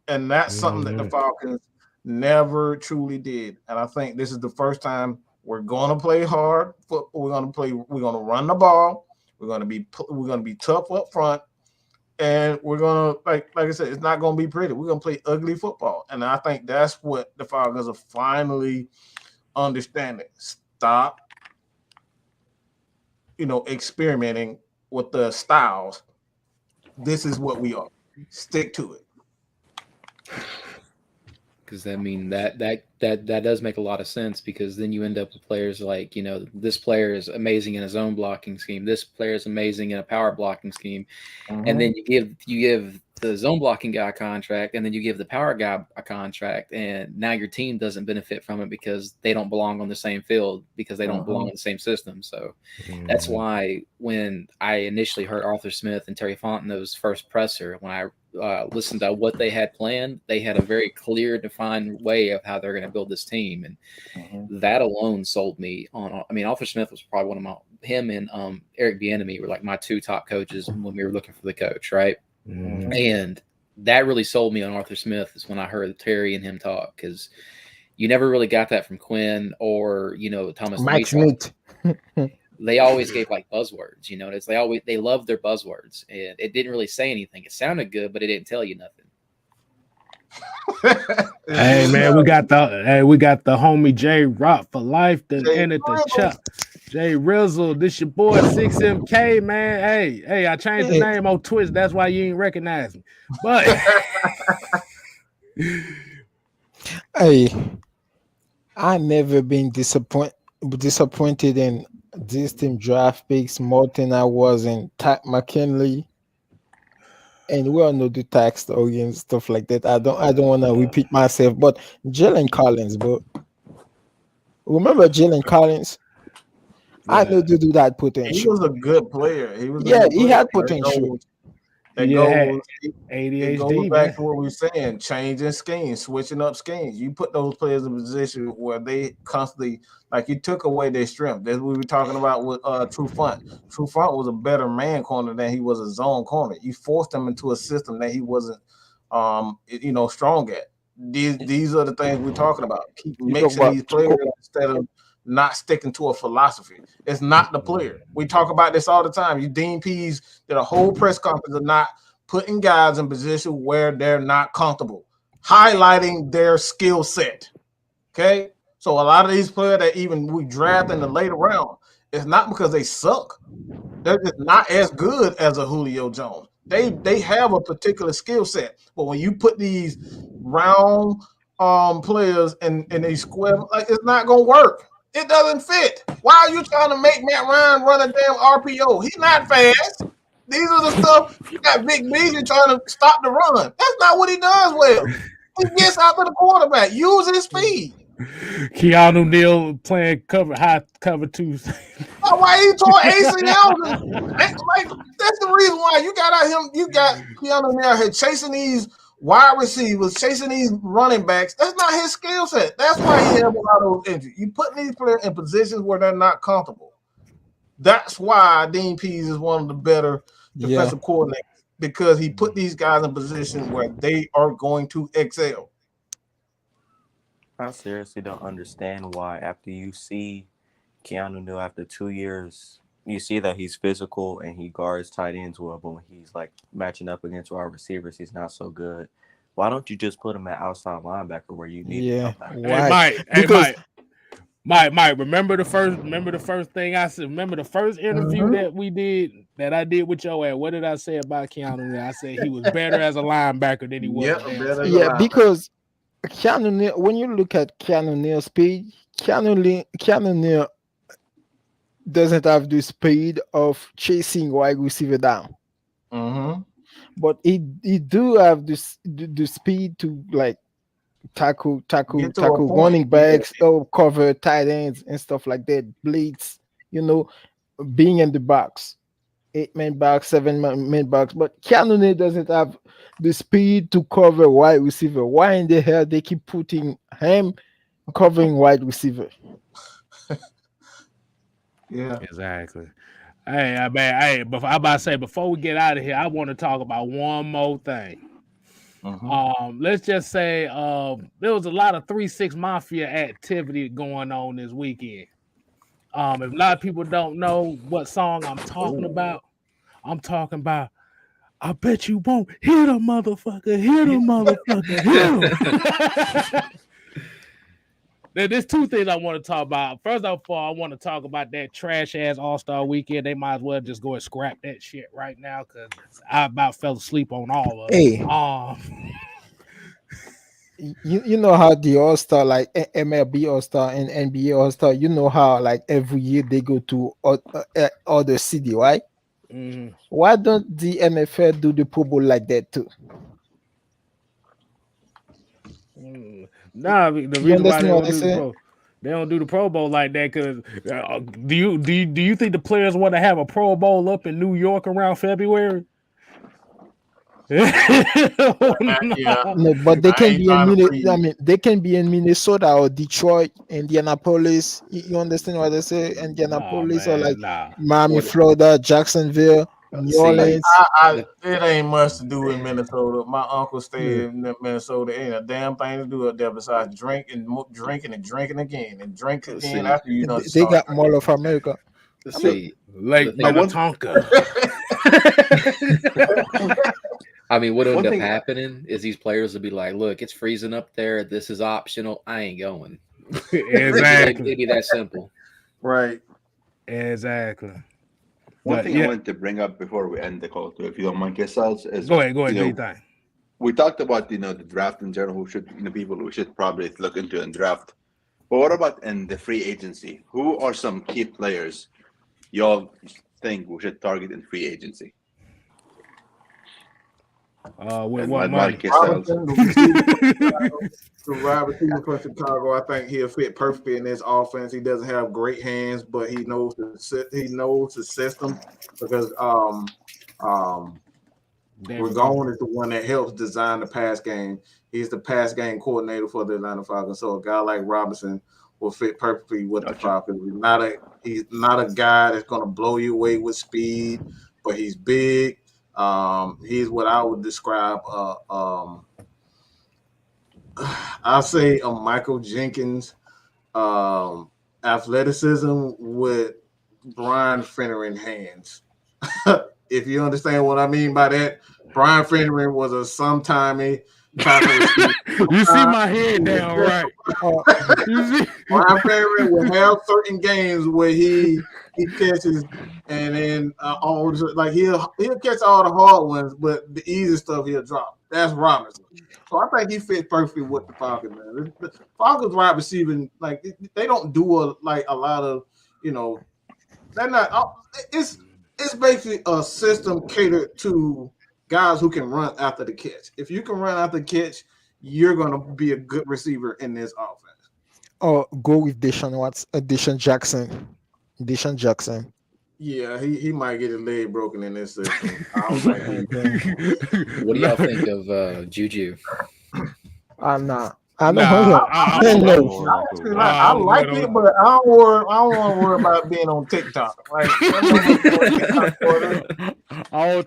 And that's something that the Falcons never truly did. And I think this is the first time we're going to play hard. We're going to run the ball. We're going to be tough up front. And we're going to, like I said, it's not going to be pretty. We're going to play ugly football. And I think that's what the Falcons are finally understanding. Stop, experimenting with the styles. This is what we are. Stick to it. Because I mean that does make a lot of sense, because then you end up with players like, this player is amazing in a zone blocking scheme, this player is amazing in a power blocking scheme, and then you give the zone blocking guy a contract, and then you give the power guy a contract, and now your team doesn't benefit from it because they don't belong on the same field, because they don't belong in the same system. So that's why when I initially heard Arthur Smith and Terry Fontenot's first presser, when I listened to what they had planned, they had a very clear, defined way of how they're going to build this team, and that alone sold me on. I mean, Arthur Smith was probably one of him and Eric Bieniemy were like my two top coaches when we were looking for the coach, right? And that really sold me on Arthur Smith is when I heard Terry and him talk, because you never really got that from Quinn or Thomas Mike Smith. They always gave like buzzwords, they loved their buzzwords, and it didn't really say anything. It sounded good, but it didn't tell you nothing. Hey man, we got the homie J Rock for life that entered the chat. Jay Rizzle, this your boy 6MK, man. Hey, I changed the name on Twitch. That's why you ain't recognize me. But hey, I never been disappointed in this team draft picks more than I was in Tack McKinley. And we all know the tax story and stuff like that. I don't want to repeat myself, but Jalen Collins, bro. Remember Jalen Collins? Yeah. I know to do that potential. He was a good player. He had potential. It goes back to what we were saying, changing schemes, switching up schemes. You put those players in a position where they constantly, like, you took away their strength. That's what we were talking about with True Front. True Front was a better man corner than he was a zone corner. You forced him into a system that he wasn't, strong at. These are the things we're talking about. Keep mixing these players instead of not sticking to a philosophy. It's not the player. We talk about this all the time. You Dean Pease did a whole press conference of not putting guys in position where they're not comfortable, highlighting their skill set. Okay? So a lot of these players that even we draft in the later round, it's not because they suck. They're just not as good as a Julio Jones. They have a particular skill set. But when you put these round players in these square, like, it's not gonna work. It doesn't fit. Why are you trying to make Matt Ryan run a damn RPO? He's not fast. These are the stuff you got Vic Beasley trying to stop the run. That's not what he does well. He gets out to the quarterback. Use his speed. Keanu Neal playing high cover two. Why he tore ACL? Like, that's the reason why you got Keanu Neal here chasing these wide receivers, chasing these running backs. That's not his skill set. That's why he has a lot of those injuries. You put these players in positions where they're not comfortable. That's why Dean Pease is one of the better defensive coordinators, because he put these guys in positions where they are going to excel. I seriously don't understand why, after you see Keanu Neal after 2 years, you see that he's physical and he guards tight ends well, but when he's like matching up against wide receivers, he's not so good. Why don't you just put him at outside linebacker where you need him? Why? Because Mike, remember the first thing I said. Remember the first interview that I did with your ass. What did I say about Keanu? I said he was better as a linebacker than he was a damn safety. Yeah, because Keanu Neal, when you look at Keanu Neal's speed, Keanu Neal doesn't have the speed of chasing wide receiver down. But he do have the speed to like tackle running backs or cover tight ends and stuff like that. Blitz, being in the box, 8-man box, 7-man box. But Keanu Neal doesn't have the speed to cover wide receiver. Why in the hell they keep putting him covering wide receiver? Yeah, exactly. Hey, but I'm about to say before we get out of here, I want to talk about one more thing. Let's just say there was a lot of 3-6 Mafia activity going on this weekend. If a lot of people don't know what song I'm talking about, I bet you won't hit a motherfucker, hit him. There's two things I want to talk about. First of all, I want to talk about that trash ass All-Star weekend. They might as well just go and scrap that shit right now because I about fell asleep on all of it. Hey, you know how the All-Star, like MLB All-Star and NBA All-Star, you know how like every year they go to other city, right? Why don't the NFL do the Pro Bowl like that too? Nah, the reason why they don't do the Pro Bowl like that because do you think the players want to have a Pro Bowl up in New York around February? No, but they can be in they can be in Minnesota or Detroit, Indianapolis. You understand what I say? Indianapolis or like Miami, Florida, Jacksonville, New Orleans. It ain't much to do with Minnesota. My uncle stayed in Minnesota. Ain't a damn thing to do up there besides drinking again and drink again after you know. They got Mall of America. Lake Minnetonka. I mean, what ended up happening is these players would be like, "Look, it's freezing up there. This is optional. I ain't going." Exactly. It'd be that simple, right? Exactly. One thing I wanted to bring up before we end the call, too, if you don't mind, yourselves, is go ahead. Do your thing. We talked about the draft in general. Who should people who should probably look into and draft. But what about in the free agency? Who are some key players y'all think we should target in free agency? With what money? Robinson from Chicago, I think he'll fit perfectly in this offense. He doesn't have great hands, but he knows the system because Regone is the one that helps design the pass game. He's the pass game coordinator for the Atlanta Falcons. So a guy like Robinson will fit perfectly with the Falcons. He's not a guy that's going to blow you away with speed, but he's big. He's what I would describe. I'll say a Michael Jenkins athleticism with Brian Finneran hands. If you understand what I mean by that, Brian Finneran was a sometimey. You see my head down, right? Brian Finneran will have certain games where he catches, and then he'll catch all the hard ones, but the easy stuff he'll drop. That's Robinson. So I think he fits perfectly with the Falcons, man. The Falcons wide receiving, like they don't do a lot of, they're not. It's basically a system catered to guys who can run after the catch. If you can run after the catch, you're gonna be a good receiver in this offense. Or go with Deshaun Jackson. Deshaun Jackson. Yeah, he might get his leg broken in this system. What do y'all think of Juju? Nah. I like it, but I don't want to worry about being on TikTok. Like, I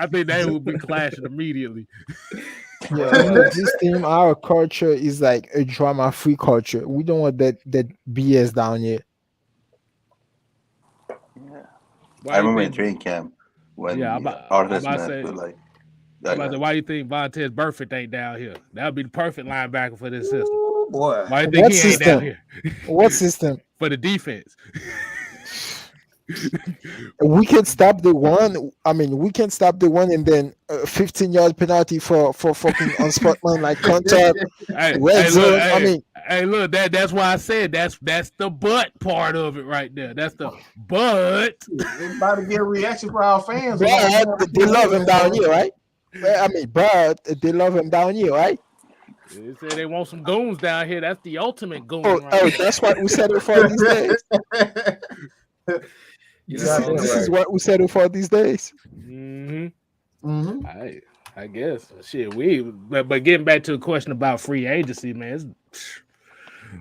think they would be clashing immediately. Yeah, this team, our culture is like a drama-free culture. We don't want that BS down here. Yeah. I remember in training camp when Arthur's why do you think Vontez Burfict ain't down here? That would be the perfect linebacker for this system. boy. Why you think What he ain't down system? here? What system? For the defense. We can stop the one. I mean, we can stop the one, and then 15-yard penalty for fucking unsportsmanlike contact, red zone. I mean, look, that's why I said that's the but part of it right there. That's the but. It's about to get a reaction for our fans. But they love him down here, right? I mean, but they love him down here, right? They say they want some goons down here. That's the ultimate goon. That's what we settle for these days. This is what we settle for these days. I guess shit. But getting back to the question about free agency, man.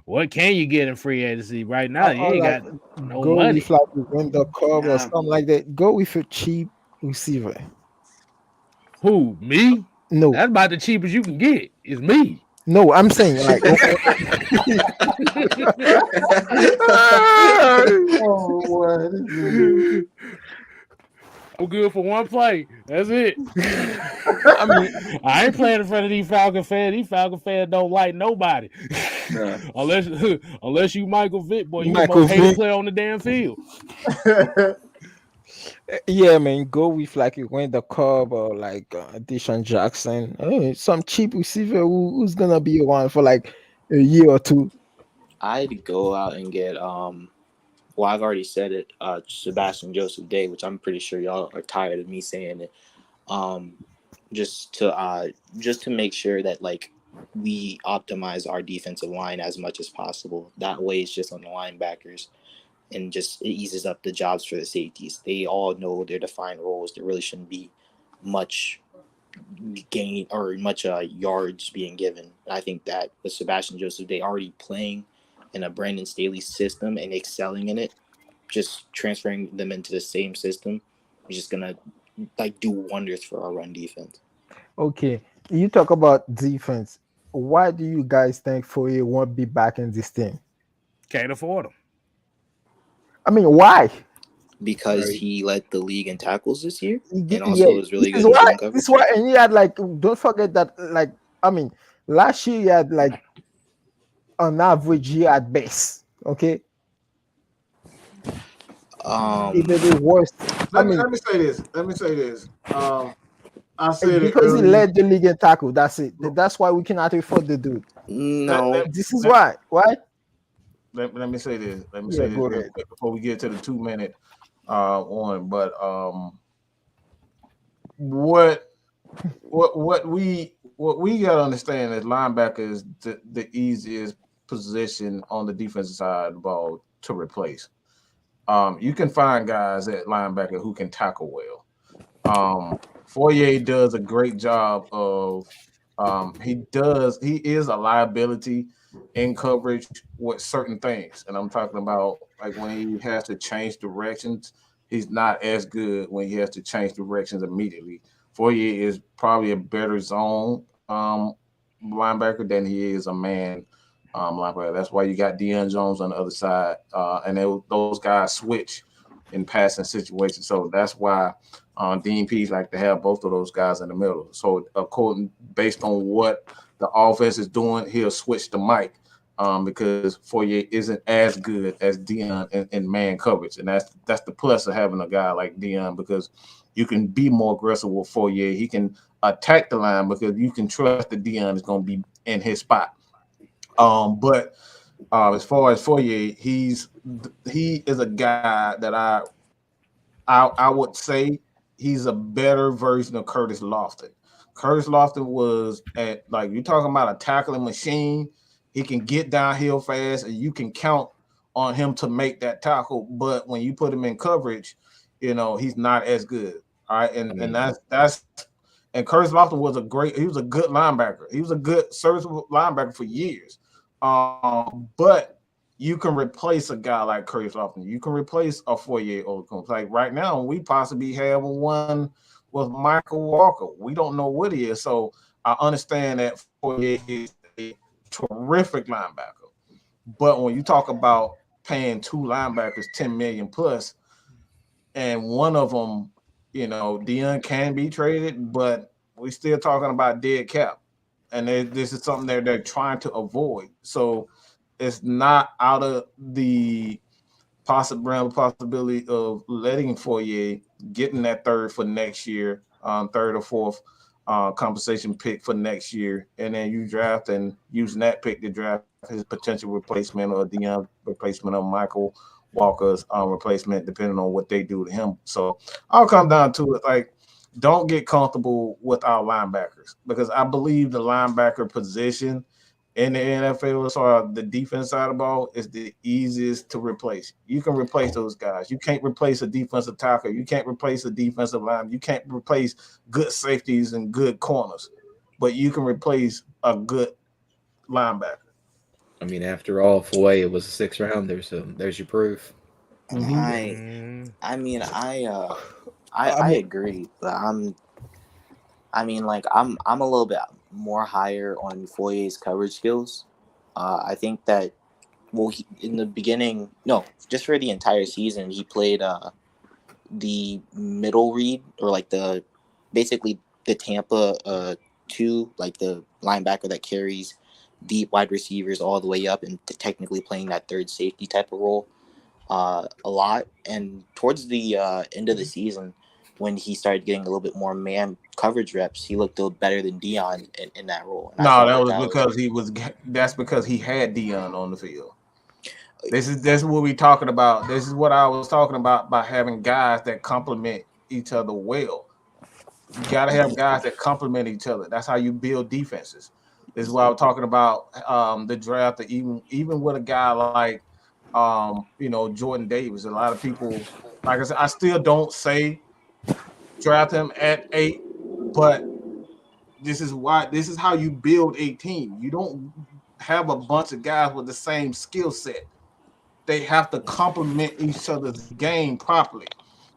What can you get in free agency right now? You ain't got no go money. With like win the cup or something like that. Go with a cheap receiver. Who? Me? No, that's about the cheapest you can get. Is me. No, I'm saying like. Oh boy, I'm good for one play. That's it. I mean, I ain't playing in front of these Falcon fans. These Falcon fans don't like nobody. Nah. unless you Michael Vick, boy, you the most hated player on the damn field. Yeah, man, go with like you win the Cobb or like Deshaun Jackson. Some cheap receiver who's gonna be around for like a year or two. I'd go out and get well, I've already said it, Sebastian Joseph Day, which I'm pretty sure y'all are tired of me saying it. Just to make sure that like we optimize our defensive line as much as possible. That way it's just on the linebackers. And just it eases up the jobs for the safeties. They all know their defined roles. There really shouldn't be much gain or much yards being given. And I think that with Sebastian Joseph, they already playing in a Brandon Staley system and excelling in it. Just transferring them into the same system is just gonna like do wonders for our run defense. Okay, you talk about defense. Why do you guys think Foye won't be back in this team? Can't afford him. I mean, why? Because he led the league in tackles this year, and also was really good in coverage. this is why, and he had like, don't forget that, like, I mean, last year he had like, on average, he had best. Okay. Even the worst. Let me say this. I said because he led the league in tackle. That's it. That's why we cannot afford the dude. No, this is why. Why? Let me say this. Let me say this real quick before we get to the 2-minute one. But what we got to understand is linebacker is the easiest position on the defensive side of the ball to replace. You can find guys at linebacker who can tackle well. Foye does a great job of. He is a liability in coverage with certain things, and I'm talking about like when he has to change directions, he's not as good when he has to change directions immediately. Foye is probably a better zone linebacker than he is a man linebacker. That's why you got Deion Jones on the other side, and those guys switch in passing situations. So that's why Dean Pease like to have both of those guys in the middle. So based on what the offense is doing, he'll switch the mic because Foye isn't as good as Deion in man coverage, and that's the plus of having a guy like Deion, because you can be more aggressive with Foye. He can attack the line because you can trust that Deion is going to be in his spot. But as far as Foye, he is a guy that I would say he's a better version of Curtis Lofton. Curtis Lofton was at, like, you're talking about a tackling machine. He can get downhill fast, and you can count on him to make that tackle. But when you put him in coverage, he's not as good. All right, and that's and Curtis Lofton was a good linebacker. He was a good serviceable linebacker for years. But you can replace a guy like Curtis Lofton. You can replace a 4-year-old coach. Like right now, we possibly have one with Michael Walker. We don't know what he is. So I understand that 4-year is a terrific linebacker. But when you talk about paying two linebackers $10 million plus, and one of them, Deion can be traded, but we're still talking about dead cap. and this is something they're trying to avoid. So it's not out of the possibility of letting Fourier getting that third for next year, third or fourth compensation pick for next year, and then you draft and using that pick to draft his potential replacement or Deion replacement of Michael Walker's replacement, depending on what they do to him. So I'll come down to it, like, don't get comfortable with our linebackers, because I believe the linebacker position in the NFL, so the defense side of the ball, is the easiest to replace. You can replace those guys. You can't replace a defensive tackle. You can't replace a defensive line. You can't replace good safeties and good corners, but you can replace a good linebacker. I mean, after all, Foye was a 6th rounder, so there's your proof. And I mean, I agree, but I'm a little bit more higher on Foyer's coverage skills. I think that, in the beginning, just for the entire season, he played the middle read, or like basically the Tampa 2, like the linebacker that carries deep wide receivers all the way up and technically playing that third safety type of role a lot. And towards the end of the season, when he started getting a little bit more man coverage reps, he looked a little better than Deion in that role. And that's because he had Deion on the field. This is what we talking about. This is what I was talking about by having guys that complement each other well. You got to have guys that complement each other. That's how you build defenses. This is why I'm talking about the draft. That even with a guy like Jordan Davis, a lot of people, like I said, I still don't say draft him at 8, but this is how you build a team. You don't have a bunch of guys with the same skill set. They have to complement each other's game properly.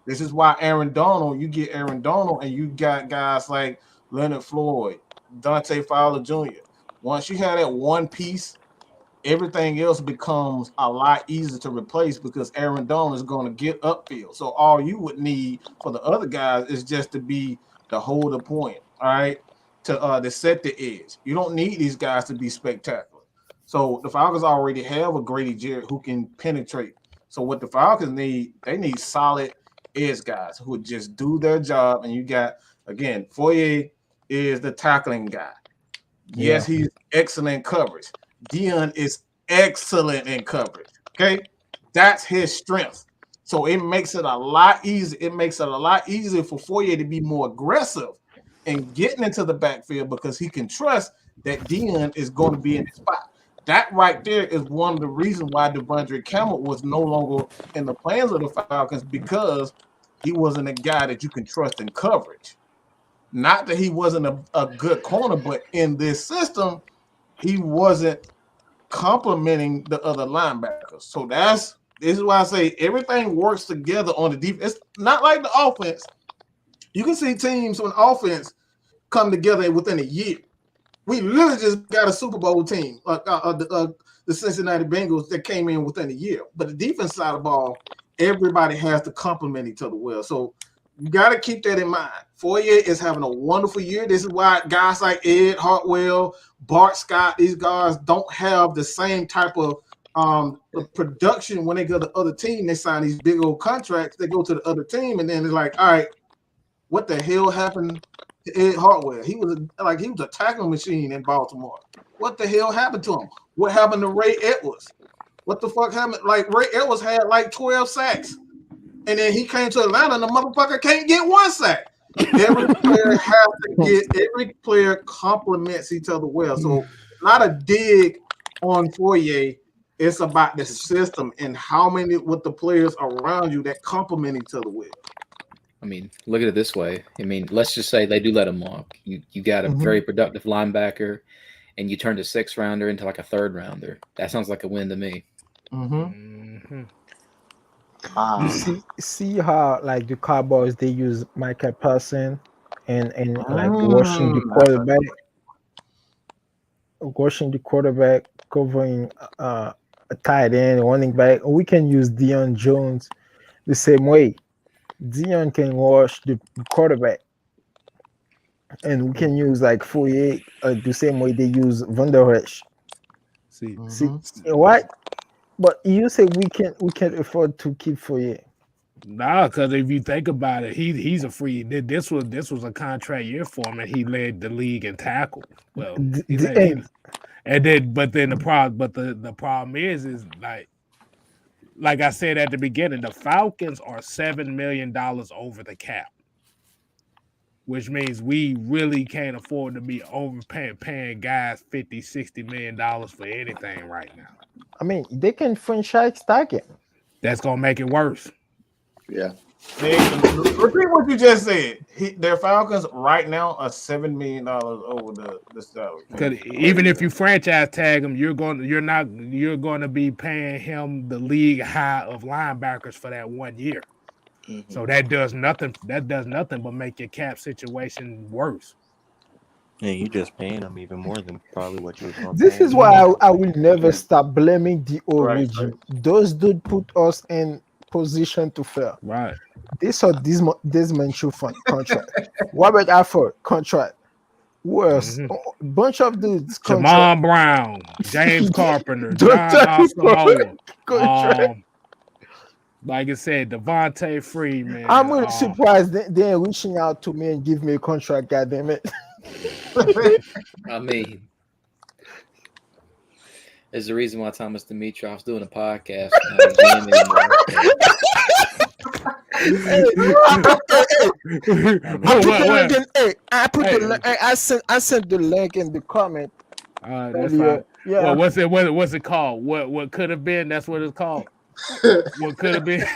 This is why you get Aaron Donald, and you got guys like Leonard Floyd, Dante Fowler Jr. Once you have that one piece, everything else becomes a lot easier to replace, because Aaron Donald is going to get upfield. So all you would need for the other guys is just to be the holder point, all right, to set the edge. You don't need these guys to be spectacular. So the Falcons already have a Grady Jarrett who can penetrate. So what the Falcons need, they need solid edge guys who would just do their job. And you got, again, Fourier is the tackling guy. Yes, he's excellent coverage. Deion is excellent in coverage. Okay, that's his strength. So it makes it a lot easier. It makes it a lot easier for Fourier to be more aggressive and getting into the backfield, because he can trust that Deion is going to be in his spot. That right there is one of the reasons why Devondre Campbell was no longer in the plans of the Falcons, because he wasn't a guy that you can trust in coverage. Not that he wasn't a good corner, but in this system, he wasn't complementing the other linebackers. So this is why I say everything works together on the defense. It's not like the offense. You can see teams on offense come together within a year. We literally just got a Super Bowl team, the Cincinnati Bengals, that came in within a year. But the defense side of the ball, everybody has to complement each other well. So you got to keep that in mind. Fourier is having a wonderful year. This is why guys like Ed Hartwell, Bart Scott, these guys don't have the same type of production when they go to the other team. They sign these big old contracts. They go to the other team, and then they're like, all right, what the hell happened to Ed Hartwell? He was a tackling machine in Baltimore. What the hell happened to him? What happened to Ray Edwards? What the fuck happened? Like, Ray Edwards had like 12 sacks. And then he came to Atlanta, and the motherfucker can't get 1 sack. Every player complements each other well. So not a dig on Fourier. It's about the system and how many with the players around you that complement each other well. I mean, look at it this way. I mean, let's just say they do let him walk. You got a very productive linebacker, and you turned a 6th rounder into like a 3rd rounder. That sounds like a win to me. You see how, like, the Cowboys, they use Michael Parsons and like rushing the quarterback, covering a tight end, running back. We can use Deion Jones the same way. Deion can rush the quarterback. and we can use like Fourier the same way they use Van der Esch. See what? But you say we can't afford to keep Fourier. Nah, because if you think about it, he's a free. This was a contract year for him, and he led the league in tackles. Well, but then the problem is like I said at the beginning, the Falcons are $7 million over the cap, which means we really can't afford to be paying guys $50-60 million for anything right now. I mean, they can franchise tag him. That's gonna make it worse. Yeah. Repeat what you just said. Their Falcons right now are $7 million over the salary. Because even if you franchise tag him, you're going to be paying him the league high of linebackers for that 1 year. Mm-hmm. So that does nothing. That does nothing but make your cap situation worse. Yeah, you just paying them even more than probably what you was going to This is why I will never stop blaming the origin. Right. Those dudes put us in position to fail. Right. They saw Desmond Trufant contract. Robert Alford contract. Worse. Mm-hmm. Bunch of dudes contract. Jamon Brown, James Carpenter, John Asamoah. Like I said, Devontae Freeman. I'm really surprised they're reaching out to me and give me a contract, goddammit. I mean, there's a reason why Thomas Dimitrov's doing a podcast. I sent the link in the comment. That's fine. Yeah. Well, what's it called? What could have been? That's what it's called. What could have been?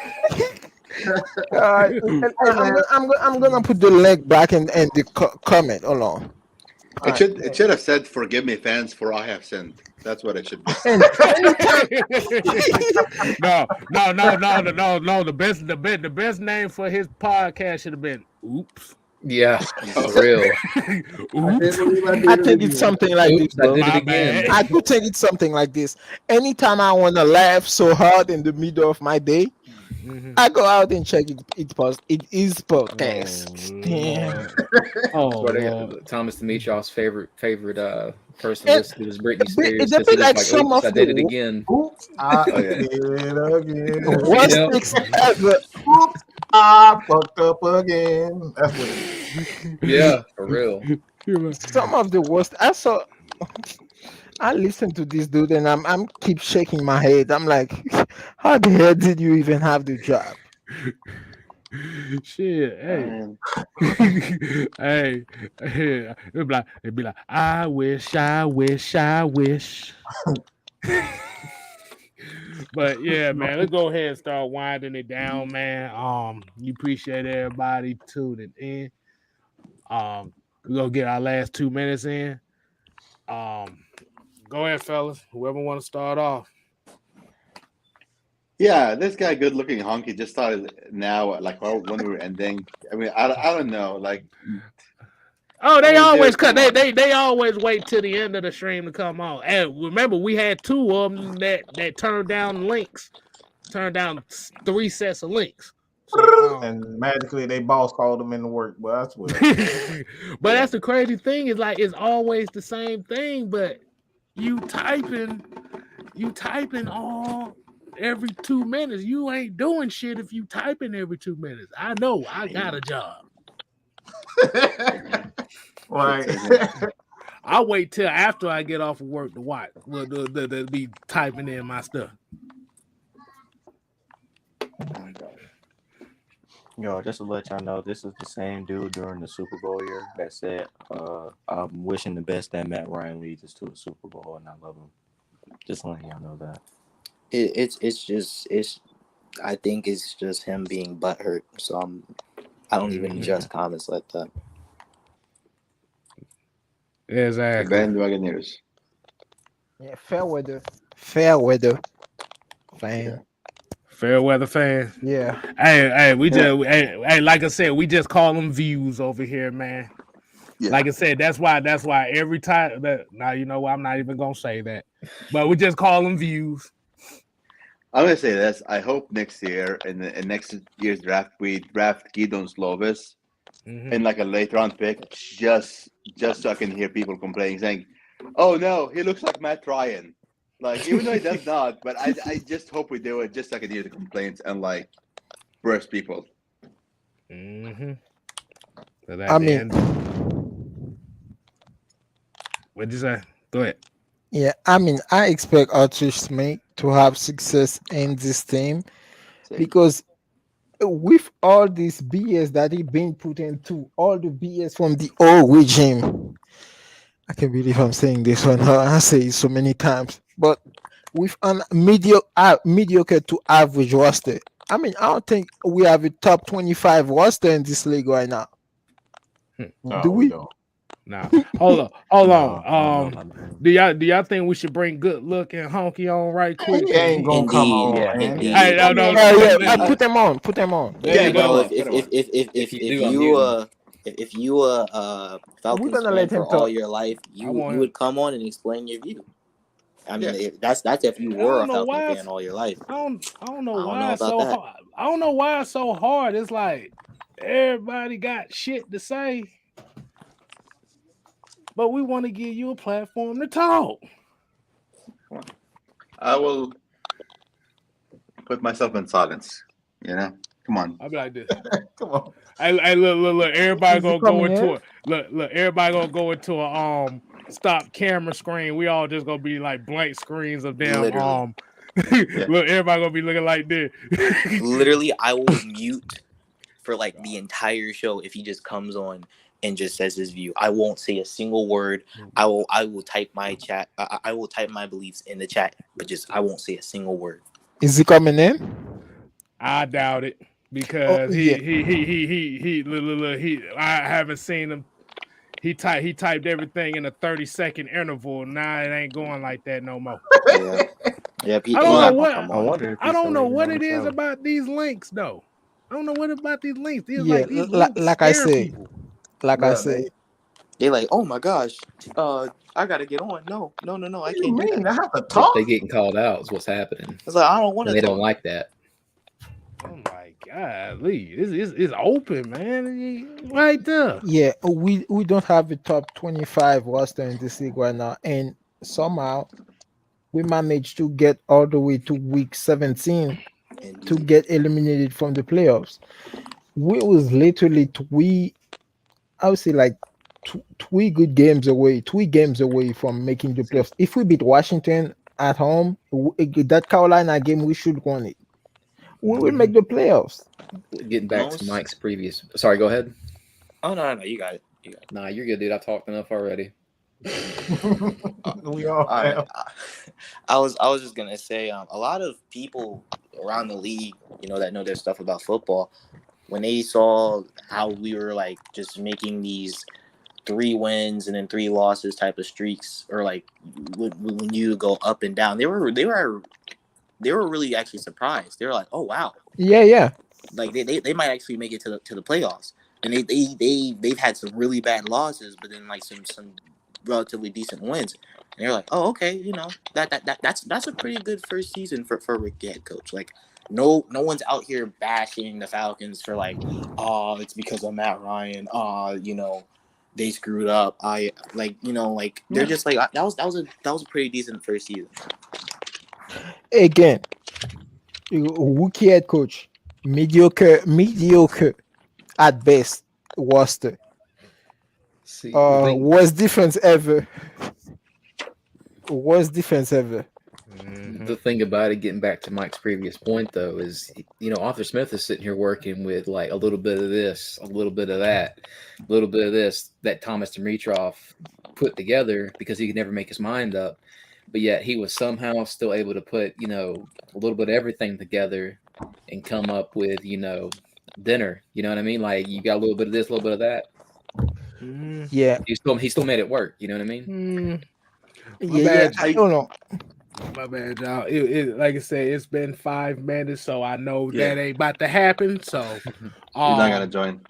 I'm gonna put the link back in the comment. Hold on. It should have said "Forgive me, fans, for I have sinned." That's what it should be. No. The best name for his podcast should have been "Oops." Yeah, for real. I think it's something like this. Bro. I do think it's something like this. Anytime I want to laugh so hard in the middle of my day, I go out and check it. It is podcast. Damn. Thomas Dimitrov's favorite person listed was Britney Spears. It's a bit like some of I did it again. Oops, I did it again. Worst things ever. Oops, I fucked up again. That's what it is. Yeah, for real. Some of the worst. I listen to this dude and I'm keep shaking my head. I'm like, how the hell did you even have the job? Shit, hey, it'd be like, I wish. But yeah, man, let's go ahead and start winding it down, man. We appreciate everybody tuning in. We're gonna get our last 2 minutes in. Go ahead, fellas. Whoever want to start off. Yeah, this guy, good-looking hunky, just started now, like when we were ending. I mean, I don't know, like. Oh, they always cut. They always wait till the end of the stream to come on. And remember, we had 2 of them that turned down links, turned down 3 sets of links. So, and magically, they boss called them into work. Well, that's what. But that's the crazy thing is like it's always the same thing, but you typing all every 2 minutes. You ain't doing shit if you typing every 2 minutes. I know. I got a job. Right. I'll wait till after I get off of work to watch. Well, to be typing in my stuff. Yo, just to let y'all know, this is the same dude during the Super Bowl year that said, I'm wishing the best that Matt Ryan leads us to a Super Bowl, and I love him. Just letting y'all know that. I think it's just him being butthurt. So I don't even adjust comments like that. Exactly. Bandwagoners. Yeah, fair weather fan. Yeah. Fair weather fan. Yeah. Hey, we just hey, like I said, we just call them views over here, man. Yeah. Like I said, that's why every time now you know what, I'm not even gonna say that. But we just call them views. I'm gonna say this. I hope next year in next year's draft we draft Gideon Slovis in like a late round pick, just so I can hear people complaining, saying, "Oh no, he looks like Matt Ryan." Like, even though he does not, but I just hope we do it just so I can hear the complaints and like burst people. So what'd you say? Go ahead. Yeah, I mean, I expect Arthur Smith to have success in this team because with all this BS that he been put into, all the BS from the old regime, I can't believe I'm saying this one. I say it so many times, but with an mediocre to average roster, I mean, I don't think we have a top 25 roster in this league right now. No, do we? Don't. Nah, hold on. Do y'all think we should bring Good Luck and Honky on right quick? He ain't gonna come on. Put them on. There you go. If you Falcons fan for all your life, you would come on and explain your view. I mean, that's if you were a Falcon fan all your life. I don't know why it's so hard. I don't know why it's so hard. It's like everybody got shit to say, but we want to give you a platform to talk. I will put myself in silence. You know, come on. I'll be like this. Come on. Hey, look. Everybody gonna go into it. Look. Everybody gonna go into a stop camera screen. We all just gonna be like blank screens of them. Look, everybody gonna be looking like this. Literally, I will mute for like the entire show if he just comes on and just says his view. I won't say a single word. I will type my chat. I will type my beliefs in the chat, but I won't say a single word. Is he coming in? I doubt it because he I haven't seen him. He typed everything in a 30-second interval. Now it ain't going like that no more. Yeah. I don't know what it is about these links though. I don't know what about these links. These like I say. They like, oh my gosh, I gotta get on. No, I can't do that. I have to talk. They're getting called out. Is what's happening. It's like I don't want to. They don't like that. Oh my God, Lee, it's open, man, right there. Yeah, we don't have a top 25 roster in this league right now, and somehow we managed to get all the way to week 17 to get eliminated from the playoffs. We was literally three games away from making the playoffs. If we beat Washington at home, that Carolina game, we should win it. We will make the playoffs. Getting back to Mike's previous. Sorry, go ahead. Oh no, you got it. Nah, you're good, dude. I've talked enough already. We all. I was just gonna say, a lot of people around the league, that know their stuff about football, when they saw how we were like just making these 3 wins and then 3 losses type of streaks, or like when you go up and down, they were really actually surprised. They were like, "Oh wow, yeah." Like they might actually make it to the playoffs." And they've had some really bad losses, but then like some relatively decent wins. And they're like, "Oh, okay, that's a pretty good first season for Rick, the head coach." Like, no one's out here bashing the Falcons for like, "Oh, it's because of Matt Ryan. They screwed up." They're just like, that was a pretty decent first season. Again, rookie head coach, mediocre at best roster. Worst defense ever. The thing about it, getting back to Mike's previous point, though, is Arthur Smith is sitting here working with like a little bit of this, a little bit of that, a little bit of this that Thomas Dimitroff put together because he could never make his mind up. But yet he was somehow still able to put, a little bit of everything together and come up with, dinner. You know what I mean? Like, you got a little bit of this, a little bit of that. Yeah. He still made it work. You know what I mean? I don't know. My bad, y'all. It like I said, it's been 5 minutes, so I know that ain't about to happen. So you're not gonna join.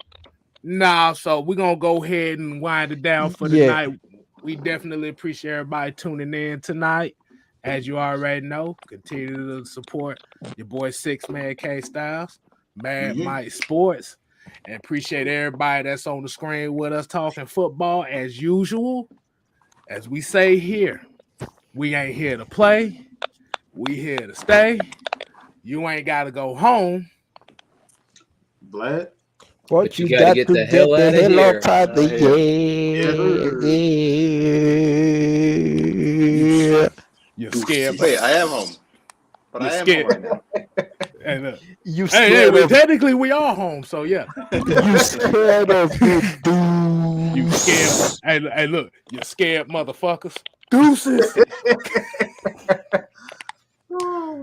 Nah, so we're gonna go ahead and wind it down for the night. We definitely appreciate everybody tuning in tonight. As you already know, continue to support your boy 6 Man K Styles, Mad Mike Sports, And appreciate everybody that's on the screen with us talking football as usual. As we say here, we ain't here to play. We here to stay. You ain't got to go home. Vlad? But you got to get the hell out of the yeah. You're scared. Wait, I am home. But I am home right now. And you scared of... technically we are home, so yeah. You scared of the dudes. You scared. Hey, look, you scared motherfuckers. Deuces.